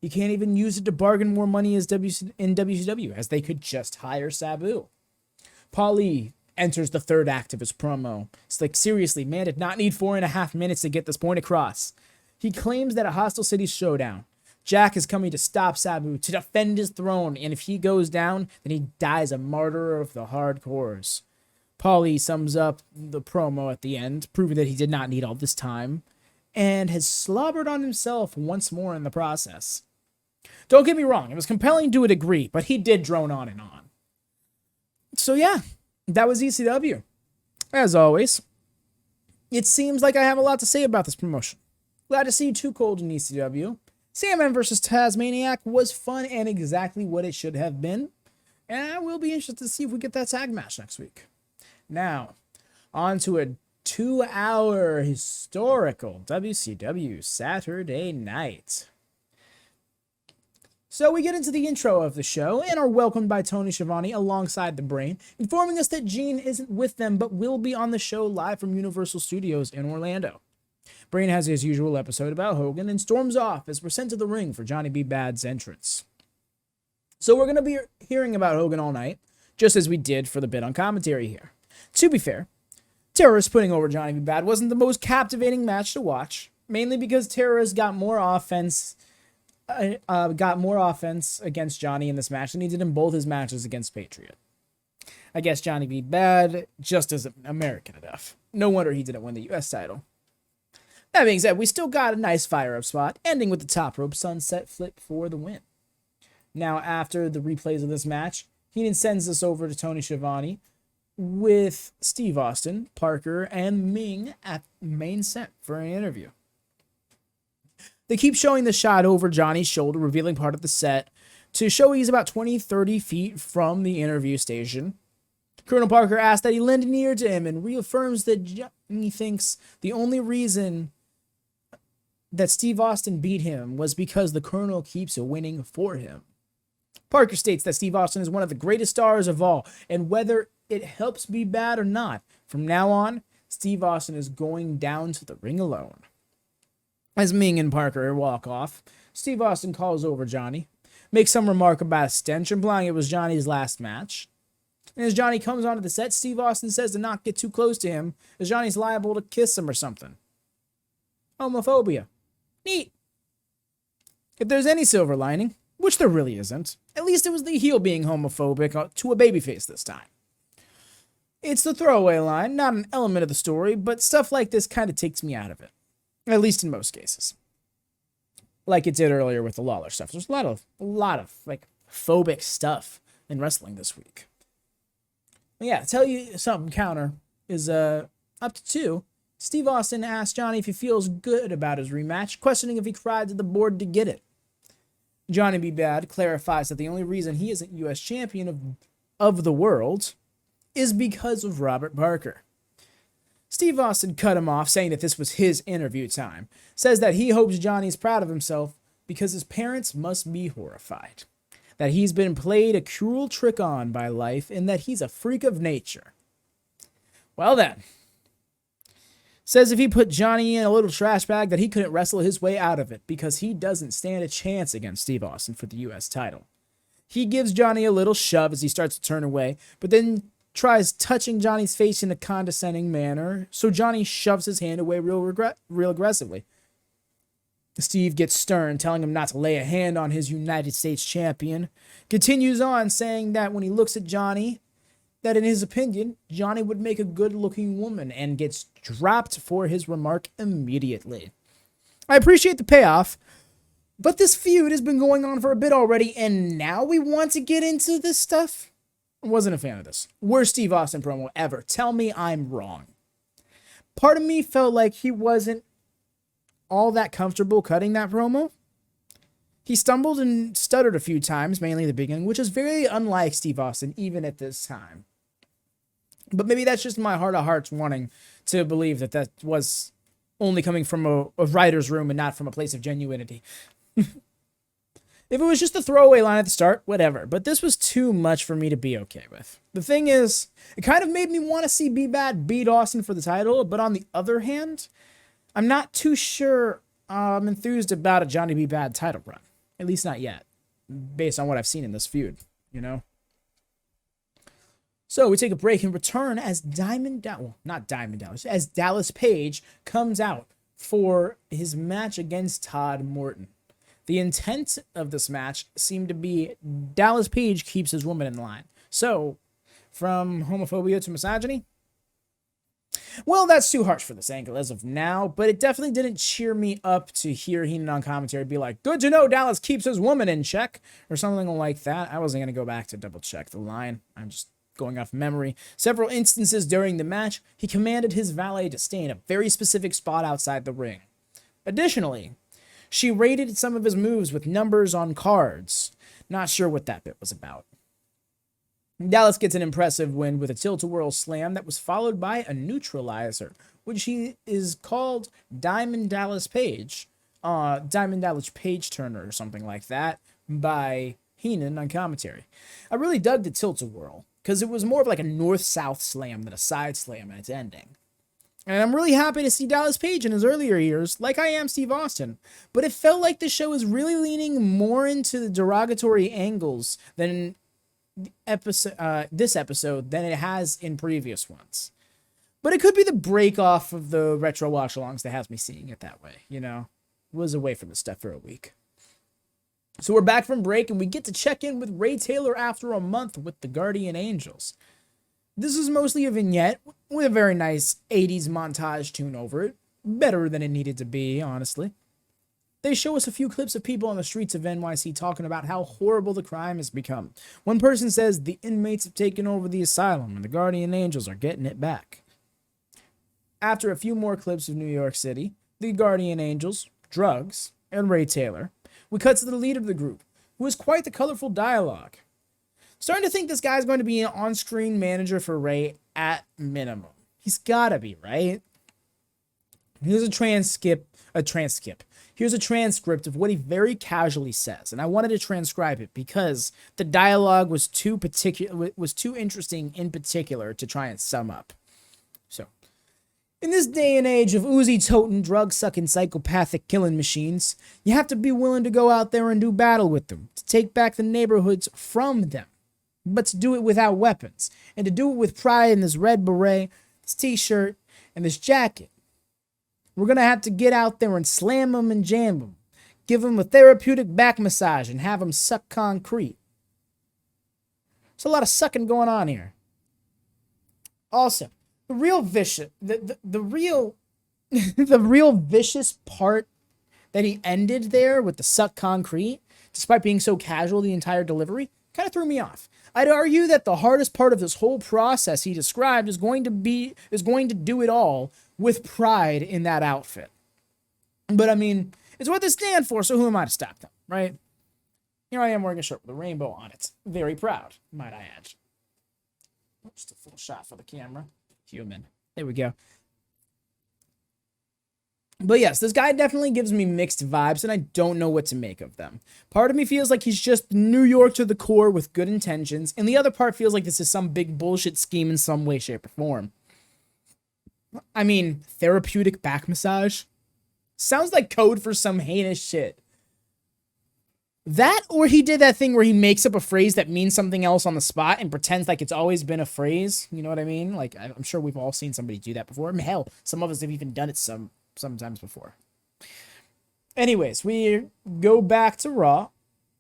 He can't even use it to bargain more money in WCW, as they could just hire Sabu. Paulie enters the third act of his promo. It's like, seriously, man did not need 4.5 minutes to get this point across. He claims that a Hostile City showdown, Jack is coming to stop Sabu, to defend his throne, and if he goes down, then he dies a martyr of the hardcores. Paulie sums up the promo at the end, proving that he did not need all this time, and has slobbered on himself once more in the process. Don't get me wrong, it was compelling to a degree, but he did drone on and on. So yeah, that was ECW. As always, it seems like I have a lot to say about this promotion. Glad to see Too Cold in ECW. Sandman versus Tazmaniac was fun and exactly what it should have been. And I will be interested to see if we get that tag match next week. Now, on to a 2-hour historical WCW Saturday Night. So we get into the intro of the show and are welcomed by Tony Schiavone alongside the Brain, informing us that Gene isn't with them but will be on the show live from Universal Studios in Orlando. Brain has his usual episode about Hogan and storms off as we're sent to the ring for Johnny B. Bad's entrance. So we're going to be hearing about Hogan all night, just as we did for the bit on commentary here. To be fair, Terrorist putting over Johnny B. Bad wasn't the most captivating match to watch, mainly because Terrorist got more offense against Johnny in this match than he did in both his matches against Patriot. I guess Johnny B. Bad just isn't American enough. No wonder he didn't win the U.S. title. That being said, we still got a nice fire-up spot, ending with the top rope sunset flip for the win. Now, after the replays of this match, Heenan sends us over to Tony Schiavone with Steve Austin, Parker, and Ming at main set for an interview. They keep showing the shot over Johnny's shoulder, revealing part of the set, to show he's about 20-30 feet from the interview station. Colonel Parker asks that he lend an ear to him and reaffirms that Johnny thinks the only reason that Steve Austin beat him was because the Colonel keeps winning for him. Parker states that Steve Austin is one of the greatest stars of all, and whether it helps be bad or not, from now on, Steve Austin is going down to the ring alone. As Ming and Parker walk off, Steve Austin calls over Johnny, makes some remark about a stench, implying it was Johnny's last match. And as Johnny comes onto the set, Steve Austin says to not get too close to him, as Johnny's liable to kiss him or something. Homophobia. Neat. If there's any silver lining, which there really isn't, at least it was the heel being homophobic to a babyface this time. It's the throwaway line, not an element of the story, but stuff like this kind of takes me out of it. At least in most cases. Like it did earlier with the Lawler stuff. There's a lot of like phobic stuff in wrestling this week. But yeah, tell you something counter is up to 2. Steve Austin asks Johnny if he feels good about his rematch, questioning if he cried to the board to get it. Johnny B. Bad clarifies that the only reason he isn't U.S. champion of the world is because of Robert Parker. Steve Austin cut him off, saying that this was his interview time. Says that he hopes Johnny's proud of himself because his parents must be horrified. That he's been played a cruel trick on by life and that he's a freak of nature. Well then. Says if he put Johnny in a little trash bag that he couldn't wrestle his way out of it because he doesn't stand a chance against Steve Austin for the U.S. title. He gives Johnny a little shove as he starts to turn away, but then tries touching Johnny's face in a condescending manner, so Johnny shoves his hand away real aggressively. Steve gets stern, telling him not to lay a hand on his United States champion. Continues on, saying that when he looks at Johnny, that in his opinion, Johnny would make a good-looking woman, and gets dropped for his remark immediately. I appreciate the payoff, But this feud has been going on for a bit already, and now we want to get into this stuff? I wasn't a fan of this. Worst Steve Austin promo ever. Tell me I'm wrong. Part of me felt like he wasn't all that comfortable cutting that promo. He stumbled and stuttered a few times, mainly at the beginning, which is very unlike Steve Austin, even at this time. But maybe that's just my heart of hearts wanting to believe that that was only coming from a writer's room and not from a place of genuinity. If it was just a throwaway line at the start, whatever. But this was too much for me to be okay with. The thing is, it kind of made me want to see B-Bad beat Austin for the title, but on the other hand, I'm not too sure I'm enthused about a Johnny B-Bad title run. At least not yet, based on what I've seen in this feud, you know? So we take a break and return as as Dallas Page comes out for his match against Todd Morton. The intent of this match seemed to be Dallas Page keeps his woman in line. So, from homophobia to misogyny? Well, that's too harsh for this angle as of now, but it definitely didn't cheer me up to hear Heenan on commentary be like, good to know Dallas keeps his woman in check, or something like that. I wasn't going to go back to double check the line. I'm just going off memory. Several instances during the match, he commanded his valet to stay in a very specific spot outside the ring. Additionally, she rated some of his moves with numbers on cards. Not sure what that bit was about. Dallas gets an impressive win with a tilt-a-whirl slam that was followed by a neutralizer, which he is called Diamond Dallas Page, Diamond Dallas Page Turner or something like that, by Heenan on commentary. I really dug the tilt-a-whirl, because it was more of like a north-south slam than a side slam in its ending. And I'm really happy to see Dallas Page in his earlier years, like I am Steve Austin. But it felt like the show is really leaning more into the derogatory angles than this episode than it has in previous ones. But it could be the break off of the retro watch-alongs that has me seeing it that way, you know? Was away from the stuff for a week. So we're back from break, and we get to check in with Ray Taylor after a month with the Guardian Angels. This is mostly a vignette with a very nice 80s montage tune over it. Better than it needed to be, honestly. They show us a few clips of people on the streets of NYC talking about how horrible the crime has become. One person says the inmates have taken over the asylum and the Guardian Angels are getting it back. After a few more clips of New York City, the Guardian Angels, drugs, and Ray Taylor, we cut to the leader of the group, who has quite the colorful dialogue. Starting to think this guy's going to be an on-screen manager for Ray at minimum. He's gotta be, right? Here's a transcript of what he very casually says, and I wanted to transcribe it because the dialogue was too interesting in particular to try and sum up. So, in this day and age of Uzi-toting, drug-sucking, psychopathic killing machines, you have to be willing to go out there and do battle with them, to take back the neighborhoods from them, but to do it without weapons, and to do it with pride in this red beret, this t-shirt, and this jacket. We're going to have to get out there and slam them and jam them, give them a therapeutic back massage, and have them suck concrete. There's a lot of sucking going on here. Also, the real vicious, the real vicious part that he ended there with the suck concrete, despite being so casual the entire delivery, kind of threw me off. I'd argue that the hardest part of this whole process he described is going to do it all with pride in that outfit. But I mean, it's what they stand for, so who am I to stop them, right? Here I am wearing a shirt with a rainbow on it. Very proud, might I add. Just a full shot for the camera. Human. There we go. But yes, this guy definitely gives me mixed vibes, and I don't know what to make of them. Part of me feels like he's just New York to the core with good intentions, and the other part feels like this is some big bullshit scheme in some way, shape, or form. I mean, therapeutic back massage? Sounds like code for some heinous shit. That, or he did that thing where he makes up a phrase that means something else on the spot and pretends like it's always been a phrase. You know what I mean? Like, I'm sure we've all seen somebody do that before. I mean, hell, some of us have even done it sometimes before. Anyways, we go back to Raw,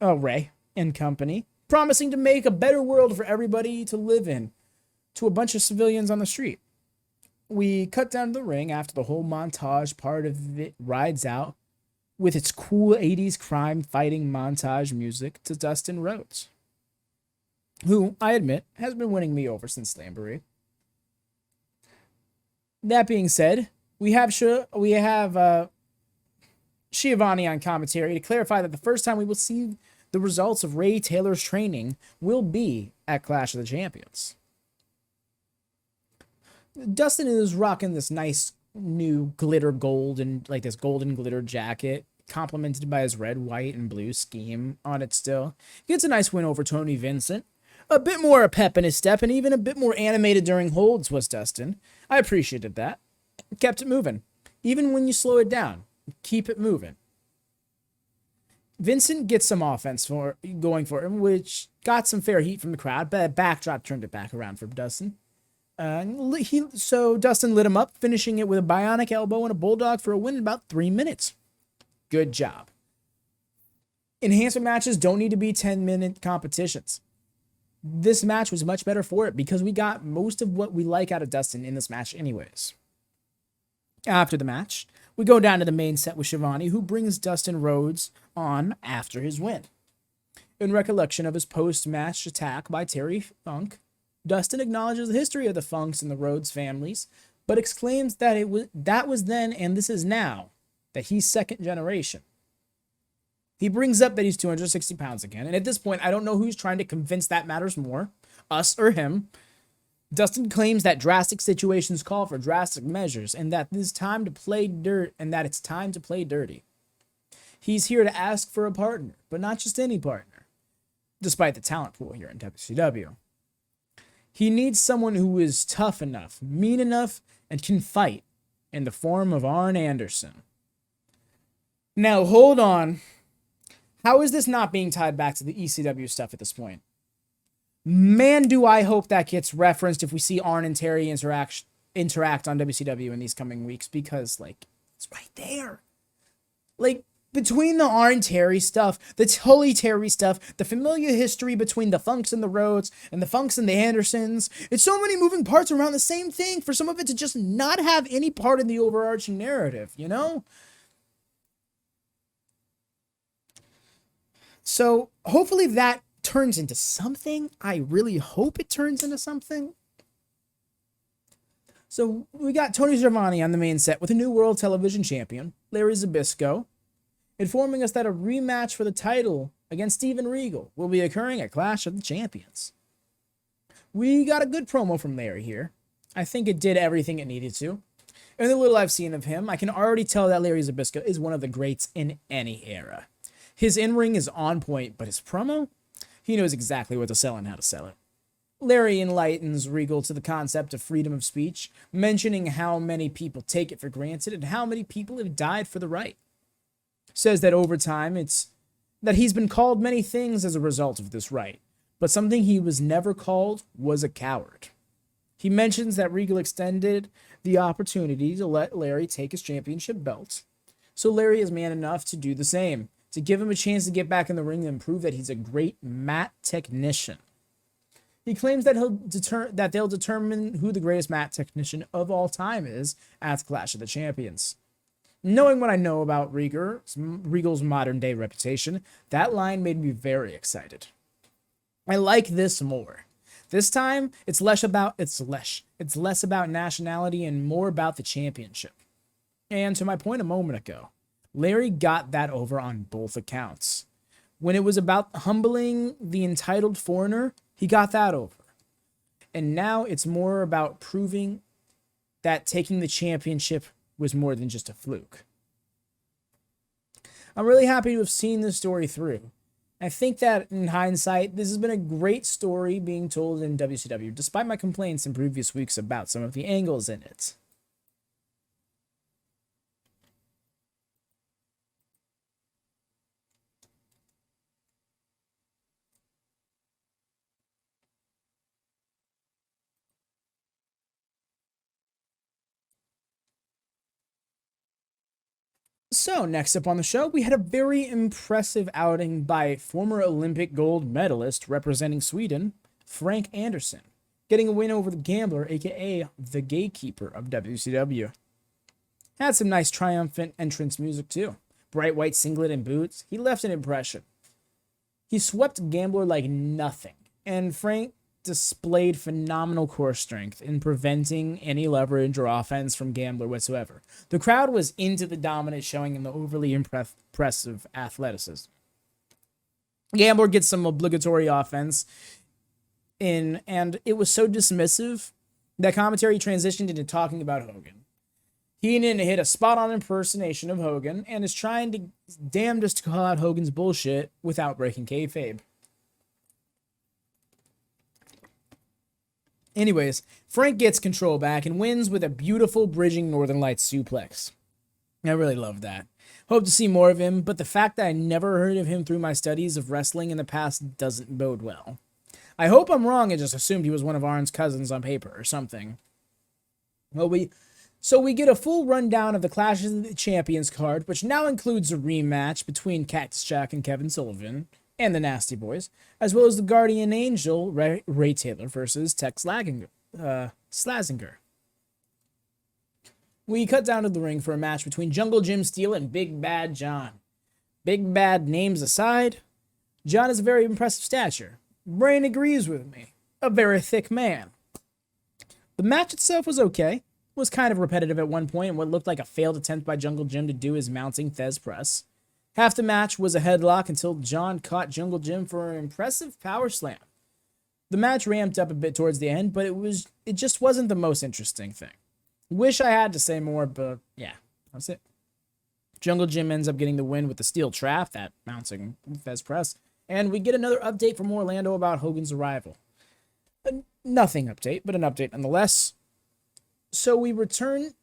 Ray and company, promising to make a better world for everybody to live in, to a bunch of civilians on the street. We cut down to the ring after the whole montage part of it rides out. with its cool 80s crime fighting montage music to Dustin Rhodes, who, I admit, has been winning me over since Slamboree. That being said, we have Schiavone on commentary to clarify that the first time we will see the results of Ray Taylor's training will be at Clash of the Champions. Dustin is rocking this nice new glitter gold and like this golden glitter jacket, complemented by his red, white, and blue scheme on it still. He gets a nice win over Tony Vincent. A bit more pep in his step and even a bit more animated during holds was Dustin. I appreciated that. Kept it moving. Even when you slow it down, keep it moving. Vincent gets some offense going for him, which got some fair heat from the crowd, but a backdrop turned it back around for Dustin. So Dustin lit him up, finishing it with a bionic elbow and a bulldog for a win in about 3 minutes. Good job. Enhancement matches don't need to be 10-minute competitions. This match was much better for it because we got most of what we like out of Dustin in this match anyways. After the match, we go down to the main set with Schiavone, who brings Dustin Rhodes on after his win. In recollection of his post-match attack by Terry Funk, Dustin acknowledges the history of the Funks and the Rhodes families, but exclaims that that was then and this is now, that he's second generation. He brings up that he's 260 pounds again, and at this point, I don't know who's trying to convince that matters more, us or him. Dustin claims that drastic situations call for drastic measures, and that it's time to play dirty. He's here to ask for a partner, but not just any partner, despite the talent pool here in WCW. He needs someone who is tough enough, mean enough, and can fight, in the form of Arn Anderson. Now, hold on. How is this not being tied back to the ECW stuff at this point? Man, do I hope that gets referenced if we see Arn and Terry interact on WCW in these coming weeks, because, like, it's right there. Like, between the Arn Terry stuff, the Tully Terry stuff, the familiar history between the Funks and the Rhodes, and the Funks and the Andersons, it's so many moving parts around the same thing for some of it to just not have any part in the overarching narrative, you know? So, hopefully that turns into something. I really hope it turns into something. So we got Tony Schiavone on the main set with a new World Television Champion, Larry Zbyszko, informing us that a rematch for the title against Steven Regal will be occurring at Clash of the Champions. We got a good promo from Larry here. I think it did everything it needed to. In the little I've seen of him, I can already tell that Larry Zbyszko is one of the greats in any era. His in-ring is on point, but his promo? He knows exactly what to sell and how to sell it. Larry enlightens Regal to the concept of freedom of speech, mentioning how many people take it for granted and how many people have died for the right. Says that over time, that he's been called many things as a result of this right, but something he was never called was a coward. He mentions that Regal extended the opportunity to let Larry take his championship belt, so Larry is man enough to do the same, to give him a chance to get back in the ring and prove that he's a great mat technician. He claims that they'll determine who the greatest mat technician of all time is at Clash of the Champions. Knowing what I know about Regal's modern-day reputation, that line made me very excited. I like this more. This time, it's less about nationality and more about the championship. And to my point a moment ago, Larry got that over on both accounts. When it was about humbling the entitled foreigner, he got that over. And now it's more about proving that taking the championship was more than just a fluke. I'm really happy to have seen this story through. I think that in hindsight, this has been a great story being told in WCW, despite my complaints in previous weeks about some of the angles in it. So, next up on the show, we had a very impressive outing by former Olympic gold medalist representing Sweden, Frank Anderson, getting a win over the Gambler, aka the Gatekeeper of WCW. Had some nice triumphant entrance music too, bright white singlet and boots, he left an impression. He swept Gambler like nothing, and Frank displayed phenomenal core strength in preventing any leverage or offense from Gambler whatsoever. The crowd was into the dominant showing and the overly impressive athleticism. Gambler gets some obligatory offense in, and it was so dismissive that commentary transitioned into talking about Hogan. Heenan hit a spot-on impersonation of Hogan and is trying to damnedest to call out Hogan's bullshit without breaking kayfabe. Anyways, Frank gets control back and wins with a beautiful bridging Northern Lights suplex. I really love that. Hope to see more of him, but the fact that I never heard of him through my studies of wrestling in the past doesn't bode well. I hope I'm wrong and just assumed he was one of Arn's cousins on paper or something. Well, we get a full rundown of the Clash of the Champions card, which now includes a rematch between Cactus Jack and Kevin Sullivan and the Nasty Boys, as well as the Guardian Angel, Ray Taylor versus Tex Slazenger. We cut down to the ring for a match between Jungle Jim Steele and Big Bad John. Big Bad names aside, John has a very impressive stature. Brain agrees with me. A very thick man. The match itself was okay. Was kind of repetitive at one point and what looked like a failed attempt by Jungle Jim to do his mounting Thez press. Half the match was a headlock until John caught Jungle Jim for an impressive power slam. The match ramped up a bit towards the end, but it just wasn't the most interesting thing. Wish I had to say more, but yeah, that's it. Jungle Jim ends up getting the win with the steel trap, that mounting Thez press, and we get another update from Orlando about Hogan's arrival. Nothing update, but an update nonetheless. So we return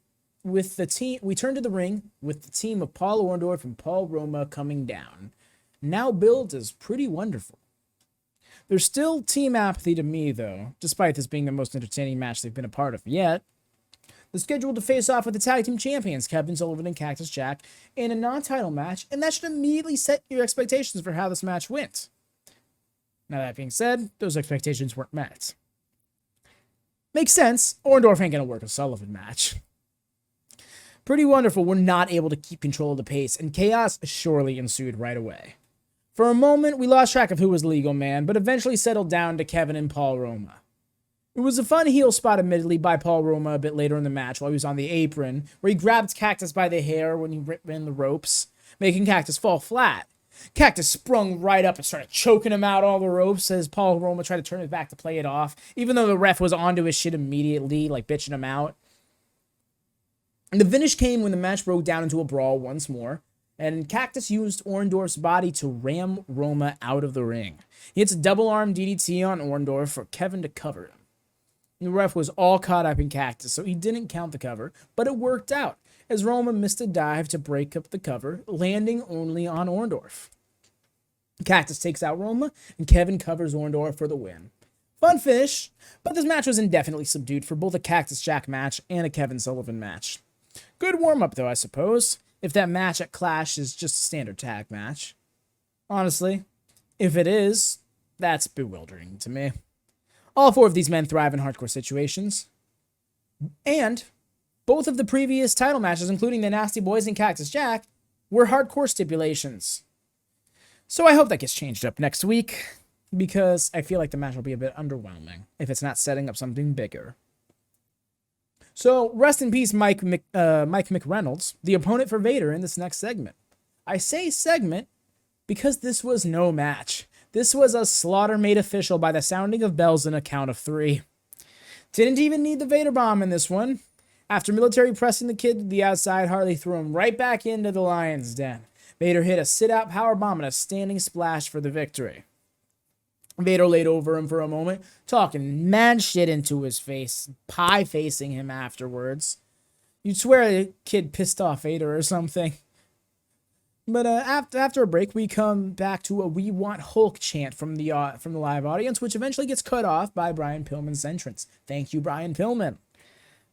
with the team. We turn to the ring with the team of Paul Orndorff and Paul Roma coming down. Now billed as pretty wonderful. There's still team apathy to me, though, despite this being the most entertaining match they've been a part of yet. They're scheduled to face off with the tag team champions, Kevin Sullivan and Cactus Jack, in a non-title match, and that should immediately set your expectations for how this match went. Now, that being said, those expectations weren't met. Makes sense. Orndorff ain't gonna work a Sullivan match. Pretty wonderful were not able to keep control of the pace, and chaos surely ensued right away. For a moment, we lost track of who was the legal man, but eventually settled down to Kevin and Paul Roma. It was a fun heel spot, admittedly, by Paul Roma a bit later in the match while he was on the apron, where he grabbed Cactus by the hair when he ripped in the ropes, making Cactus fall flat. Cactus sprung right up and started choking him out all the ropes as Paul Roma tried to turn his back to play it off, even though the ref was onto his shit immediately, like bitching him out. And the finish came when the match broke down into a brawl once more, and Cactus used Orndorff's body to ram Roma out of the ring. He hits a double-arm DDT on Orndorff for Kevin to cover him. The ref was all caught up in Cactus, so he didn't count the cover, but it worked out, as Roma missed a dive to break up the cover, landing only on Orndorff. Cactus takes out Roma, and Kevin covers Orndorff for the win. Fun finish, but this match was indefinitely subdued for both a Cactus Jack match and a Kevin Sullivan match. Good warm-up, though, I suppose, if that match at Clash is just a standard tag match. Honestly, if it is, that's bewildering to me. All four of these men thrive in hardcore situations, and both of the previous title matches, including the Nasty Boys and Cactus Jack, were hardcore stipulations. So I hope that gets changed up next week, because I feel like the match will be a bit underwhelming if it's not setting up something bigger. So rest in peace, Mike McReynolds, the opponent for Vader in this next segment. I say segment because this was no match. This was a slaughter made official by the sounding of bells in a count of 3. Didn't even need the Vader bomb in this one. After military pressing the kid to the outside, Harley threw him right back into the lion's den. Vader hit a sit-out powerbomb and a standing splash for the victory. Vader laid over him for a moment, talking mad shit into his face, pie-facing him afterwards. You'd swear the kid pissed off Vader or something. But after a break, we come back to a "We Want Hulk" chant from the live audience, which eventually gets cut off by Brian Pillman's entrance. Thank you, Brian Pillman.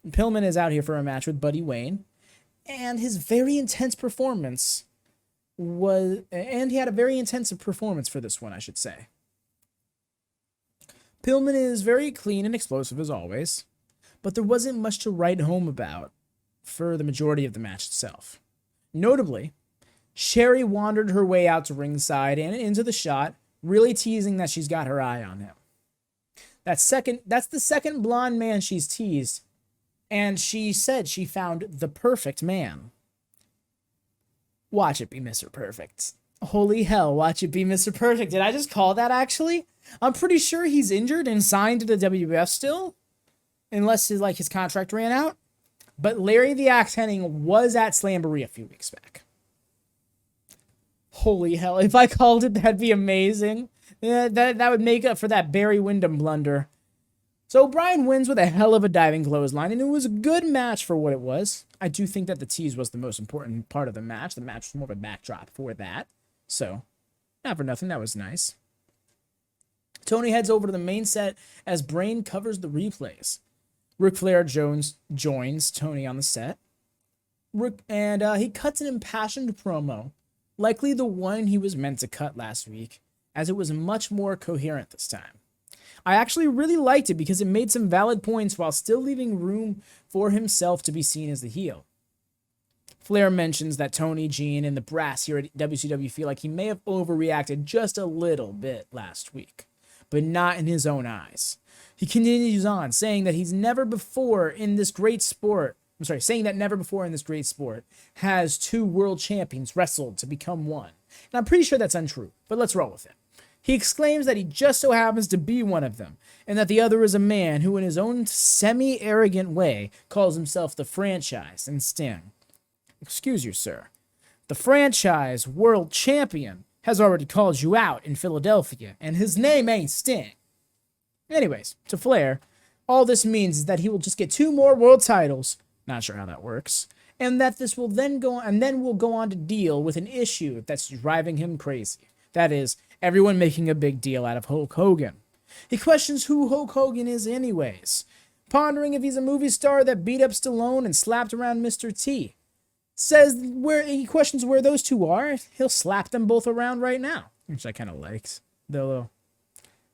Pillman is out here for a match with Buddy Wayne, and his very intense performance he had a very intensive performance for this one, I should say. Pillman is very clean and explosive as always, but there wasn't much to write home about for the majority of the match itself. Notably, Sherry wandered her way out to ringside and into the shot, really teasing that she's got her eye on him. That's the second blonde man she's teased, and she said she found the perfect man. Watch it be Mr. Perfect. Holy hell, watch it be Mr. Perfect. Did I just call that, actually? I'm pretty sure he's injured and signed to the WWF still, unless his contract ran out. But Larry the Axe Henning was at Slamboree a few weeks back. Holy hell, if I called it, that'd be amazing. Yeah, that would make up for that Barry Windham blunder. So O'Brien wins with a hell of a diving clothesline, and it was a good match for what it was. I do think that the tease was the most important part of the match. The match was more of a backdrop for that. So, not for nothing, that was nice. Tony heads over to the main set as Brain covers the replays. Ric Flair joins Tony on the set. He cuts an impassioned promo, likely the one he was meant to cut last week, as it was much more coherent this time. I actually really liked it because it made some valid points while still leaving room for himself to be seen as the heel. Flair mentions that Tony, Gene, and the brass here at WCW feel like he may have overreacted just a little bit last week, but not in his own eyes. He continues on, saying that never before in this great sport has two world champions wrestled to become one. And I'm pretty sure that's untrue, but let's roll with it. He exclaims that he just so happens to be one of them, and that the other is a man who in his own semi-arrogant way calls himself the franchise and Sting. Excuse you, sir. The franchise world champion has already called you out in Philadelphia, and his name ain't Sting. Anyways, to Flair, all this means is that he will just get 2 more world titles, not sure how that works, and that this will then go on to deal with an issue that's driving him crazy. That is, everyone making a big deal out of Hulk Hogan. He questions who Hulk Hogan is anyways, pondering if he's a movie star that beat up Stallone and slapped around Mr. T. He questions where those two are. He'll slap them both around right now, which I kind of liked. The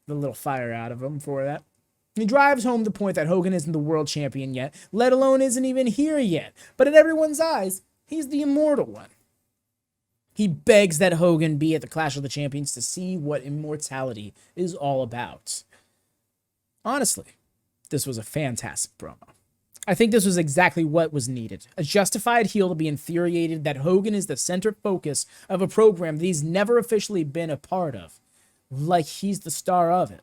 little fire out of him for that. He drives home the point that Hogan isn't the world champion yet, let alone isn't even here yet. But in everyone's eyes, he's the immortal one. He begs that Hogan be at the Clash of the Champions to see what immortality is all about. Honestly, this was a fantastic promo. I think this was exactly what was needed. A justified heel to be infuriated that Hogan is the center focus of a program that he's never officially been a part of, like he's the star of it.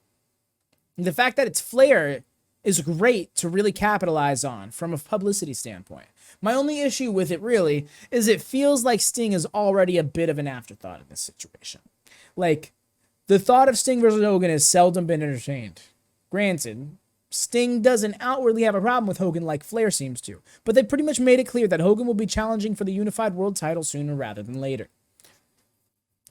And the fact that it's Flair is great to really capitalize on from a publicity standpoint. My only issue with it really is it feels like Sting is already a bit of an afterthought in this situation. Like, the thought of Sting versus Hogan has seldom been entertained. Granted, Sting doesn't outwardly have a problem with Hogan like Flair seems to, but they pretty much made it clear that Hogan will be challenging for the unified world title sooner rather than later.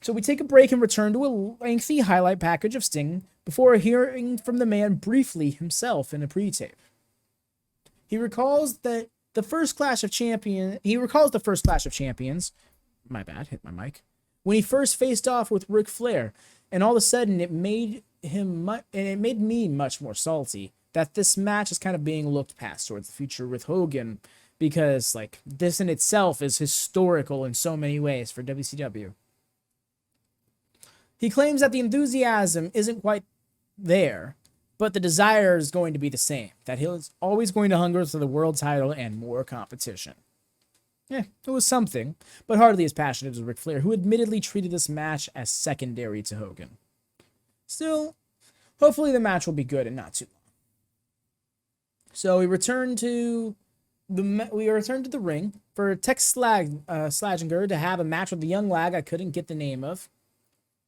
So we take a break and return to a lengthy highlight package of Sting before hearing from the man briefly himself in a pre-tape. He recalls the first Clash of Champions. My bad, hit my mic. When he first faced off with Ric Flair, and all of a sudden it made me much more salty that this match is kind of being looked past towards the future with Hogan, because this in itself is historical in so many ways for WCW. He claims that the enthusiasm isn't quite there, but the desire is going to be the same, that he's always going to hunger for the world title and more competition. Yeah, it was something, but hardly as passionate as Ric Flair, who admittedly treated this match as secondary to Hogan. Still, hopefully the match will be good and not too long. So we return to the ring for Tex Slazenger to have a match with the young lad I couldn't get the name of.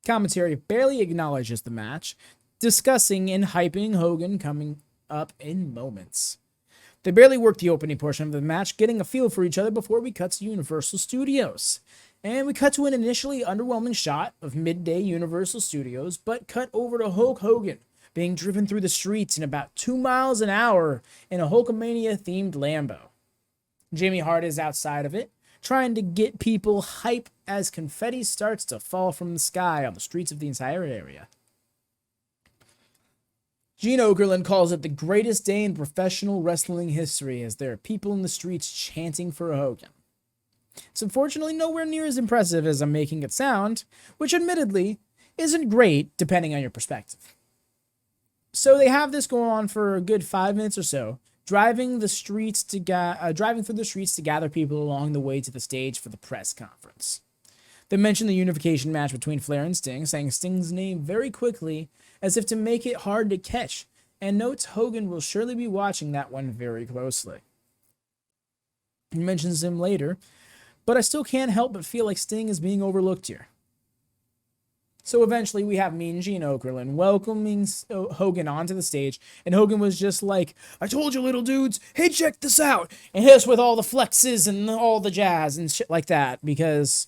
Commentary barely acknowledges the match, discussing and hyping Hogan coming up in moments. They barely work the opening portion of the match, getting a feel for each other before we cut to Universal Studios. And we cut to an initially underwhelming shot of midday Universal Studios, but cut over to Hulk Hogan being driven through the streets in about 2 miles an hour in a Hulkamania-themed Lambo. Jamie Hart is outside of it, trying to get people hype as confetti starts to fall from the sky on the streets of the entire area. Gene Okerlund calls it the greatest day in professional wrestling history as there are people in the streets chanting for Hogan. It's unfortunately nowhere near as impressive as I'm making it sound, which admittedly isn't great depending on your perspective. So they have this going on for a good 5 minutes or so, driving through the streets to gather people along the way to the stage for the press conference. They mention the unification match between Flair and Sting, saying Sting's name very quickly as if to make it hard to catch, and notes Hogan will surely be watching that one very closely. He mentions him later, but I still can't help but feel like Sting is being overlooked here. So eventually we have Mean Gene Okerlund welcoming Hogan onto the stage, and Hogan was just like, I told you little dudes, hey, check this out, and hit us with all the flexes and all the jazz and shit like that, because,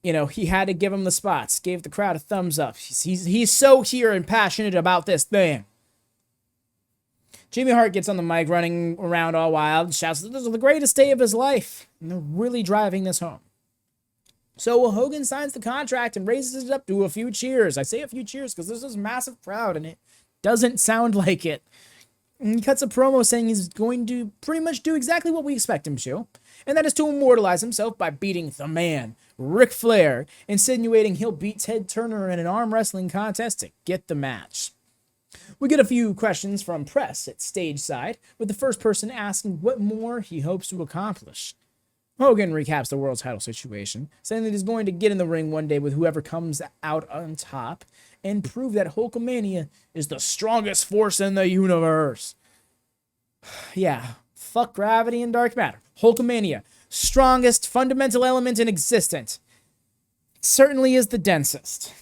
you know, he had to give him the spots, gave the crowd a thumbs up. He's so here and passionate about this thing. Jimmy Hart gets on the mic running around all wild, shouts that this is the greatest day of his life, and they're really driving this home. So Hogan signs the contract and raises it up to a few cheers. I say a few cheers because there's this massive crowd and it doesn't sound like it. And he cuts a promo saying he's going to pretty much do exactly what we expect him to, and that is to immortalize himself by beating the man, Ric Flair, insinuating he'll beat Ted Turner in an arm wrestling contest to get the match. We get a few questions from press at stage side, with the first person asking what more he hopes to accomplish. Hogan recaps the world title situation, saying that he's going to get in the ring one day with whoever comes out on top and prove that Hulkamania is the strongest force in the universe. Yeah, fuck gravity and dark matter. Hulkamania, strongest fundamental element in existence. It certainly is the densest.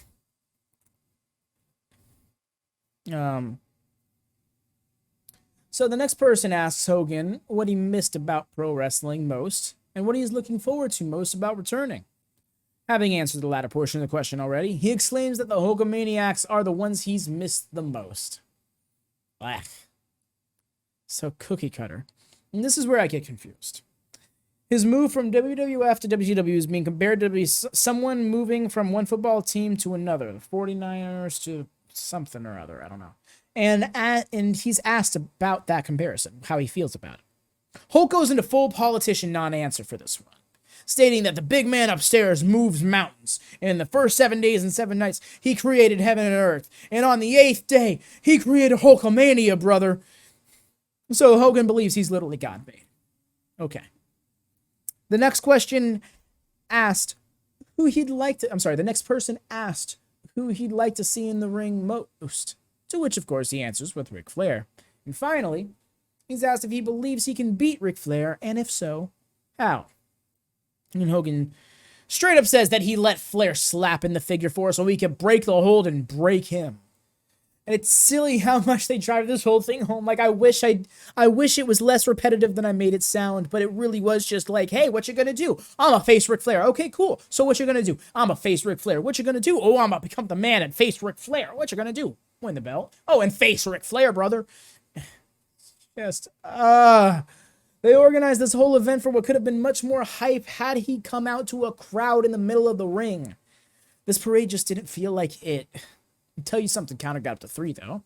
So the next person asks Hogan what he missed about pro wrestling most, and what he is looking forward to most about returning. Having answered the latter portion of the question already, he exclaims that the Hulkamaniacs are the ones he's missed the most. Blah. So cookie cutter. And this is where I get confused. His move from WWF to WCW is being compared to be someone moving from one football team to another, the 49ers to something or other, I don't know. And he's asked about that comparison, how he feels about it. Hulk goes into full politician non-answer for this one, stating that the big man upstairs moves mountains. And in the first 7 days and 7 nights, he created heaven and earth. And on the 8th day, he created Hulkamania, brother. So Hogan believes he's literally God made. Okay. The next question asked who he'd like to... the next person asked who he'd like to see in the ring most. To which, of course, he answers with Ric Flair. And finally, he's asked if he believes he can beat Ric Flair, and if so, how? And Hogan straight up says that he let Flair slap in the figure four so he could break the hold and break him. And it's silly how much they drive this whole thing home. Like, I wish it was less repetitive than I made it sound, but it really was just like, hey, what you gonna do? I'm a face Ric Flair. Okay, cool. So what you gonna do? I'm a face Ric Flair. What you gonna do? Oh, I'm gonna become the man and face Ric Flair. What you gonna do? Win the belt. Oh, and face Ric Flair, brother. Just, they organized this whole event for what could have been much more hype had he come out to a crowd in the middle of the ring. This parade just didn't feel like it. I'll tell you something, counter got up to 3, though.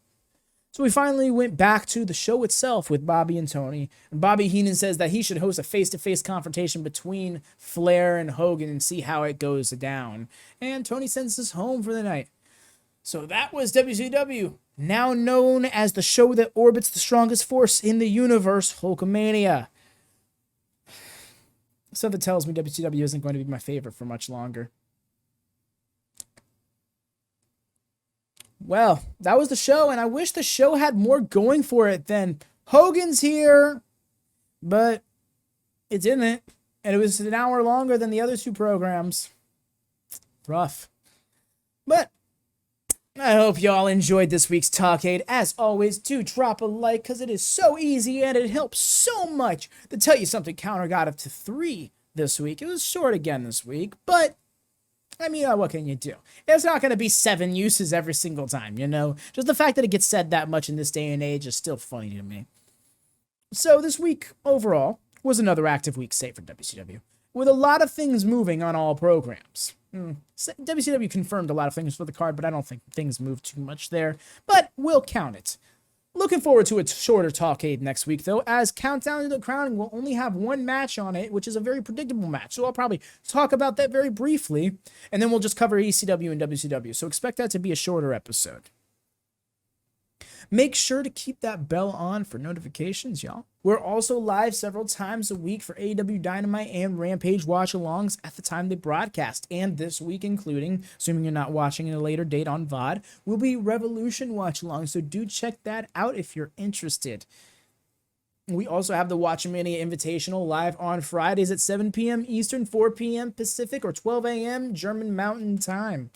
So we finally went back to the show itself with Bobby and Tony. And Bobby Heenan says that he should host a face-to-face confrontation between Flair and Hogan and see how it goes down. And Tony sends us home for the night. So that was WCW, now known as the show that orbits the strongest force in the universe, Hulkamania. Something tells me WCW isn't going to be my favorite for much longer. Well, that was the show, and I wish the show had more going for it than Hogan's here, but it didn't, and it was an hour longer than the other 2 programs. Rough. But I hope y'all enjoyed this week's Talkkcade. As always, do drop a like, because it is so easy and it helps so much. To tell you something, counter got up to 3 this week. It was short again this week, but I mean, what can you do? It's not going to be 7 uses every single time, you know? Just the fact that it gets said that much in this day and age is still funny to me. So this week, overall, was another active week, say, for WCW, with a lot of things moving on all programs. WCW confirmed a lot of things for the card, but I don't think things moved too much there. But we'll count it. Looking forward to a shorter Talkkcade next week, though, as Countdown to the Crowning will only have one match on it, which is a very predictable match. So I'll probably talk about that very briefly, and then we'll just cover ECW and WCW. So expect that to be a shorter episode. Make sure to keep that bell on for notifications, y'all. We're also live several times a week for AEW Dynamite and Rampage watch-alongs at the time they broadcast. And this week, including, assuming you're not watching at a later date on VOD, will be Revolution watch-alongs. So do check that out if you're interested. We also have the WatchaMania Invitational live on Fridays at 7 p.m. Eastern, 4 p.m. Pacific, or 12 a.m. German Mountain Time,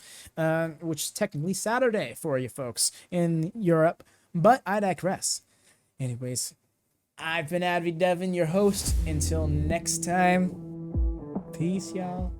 which is technically Saturday for you folks in Europe. But I digress. Anyways, I've been AdvyDeven, your host. Until next time, peace, y'all.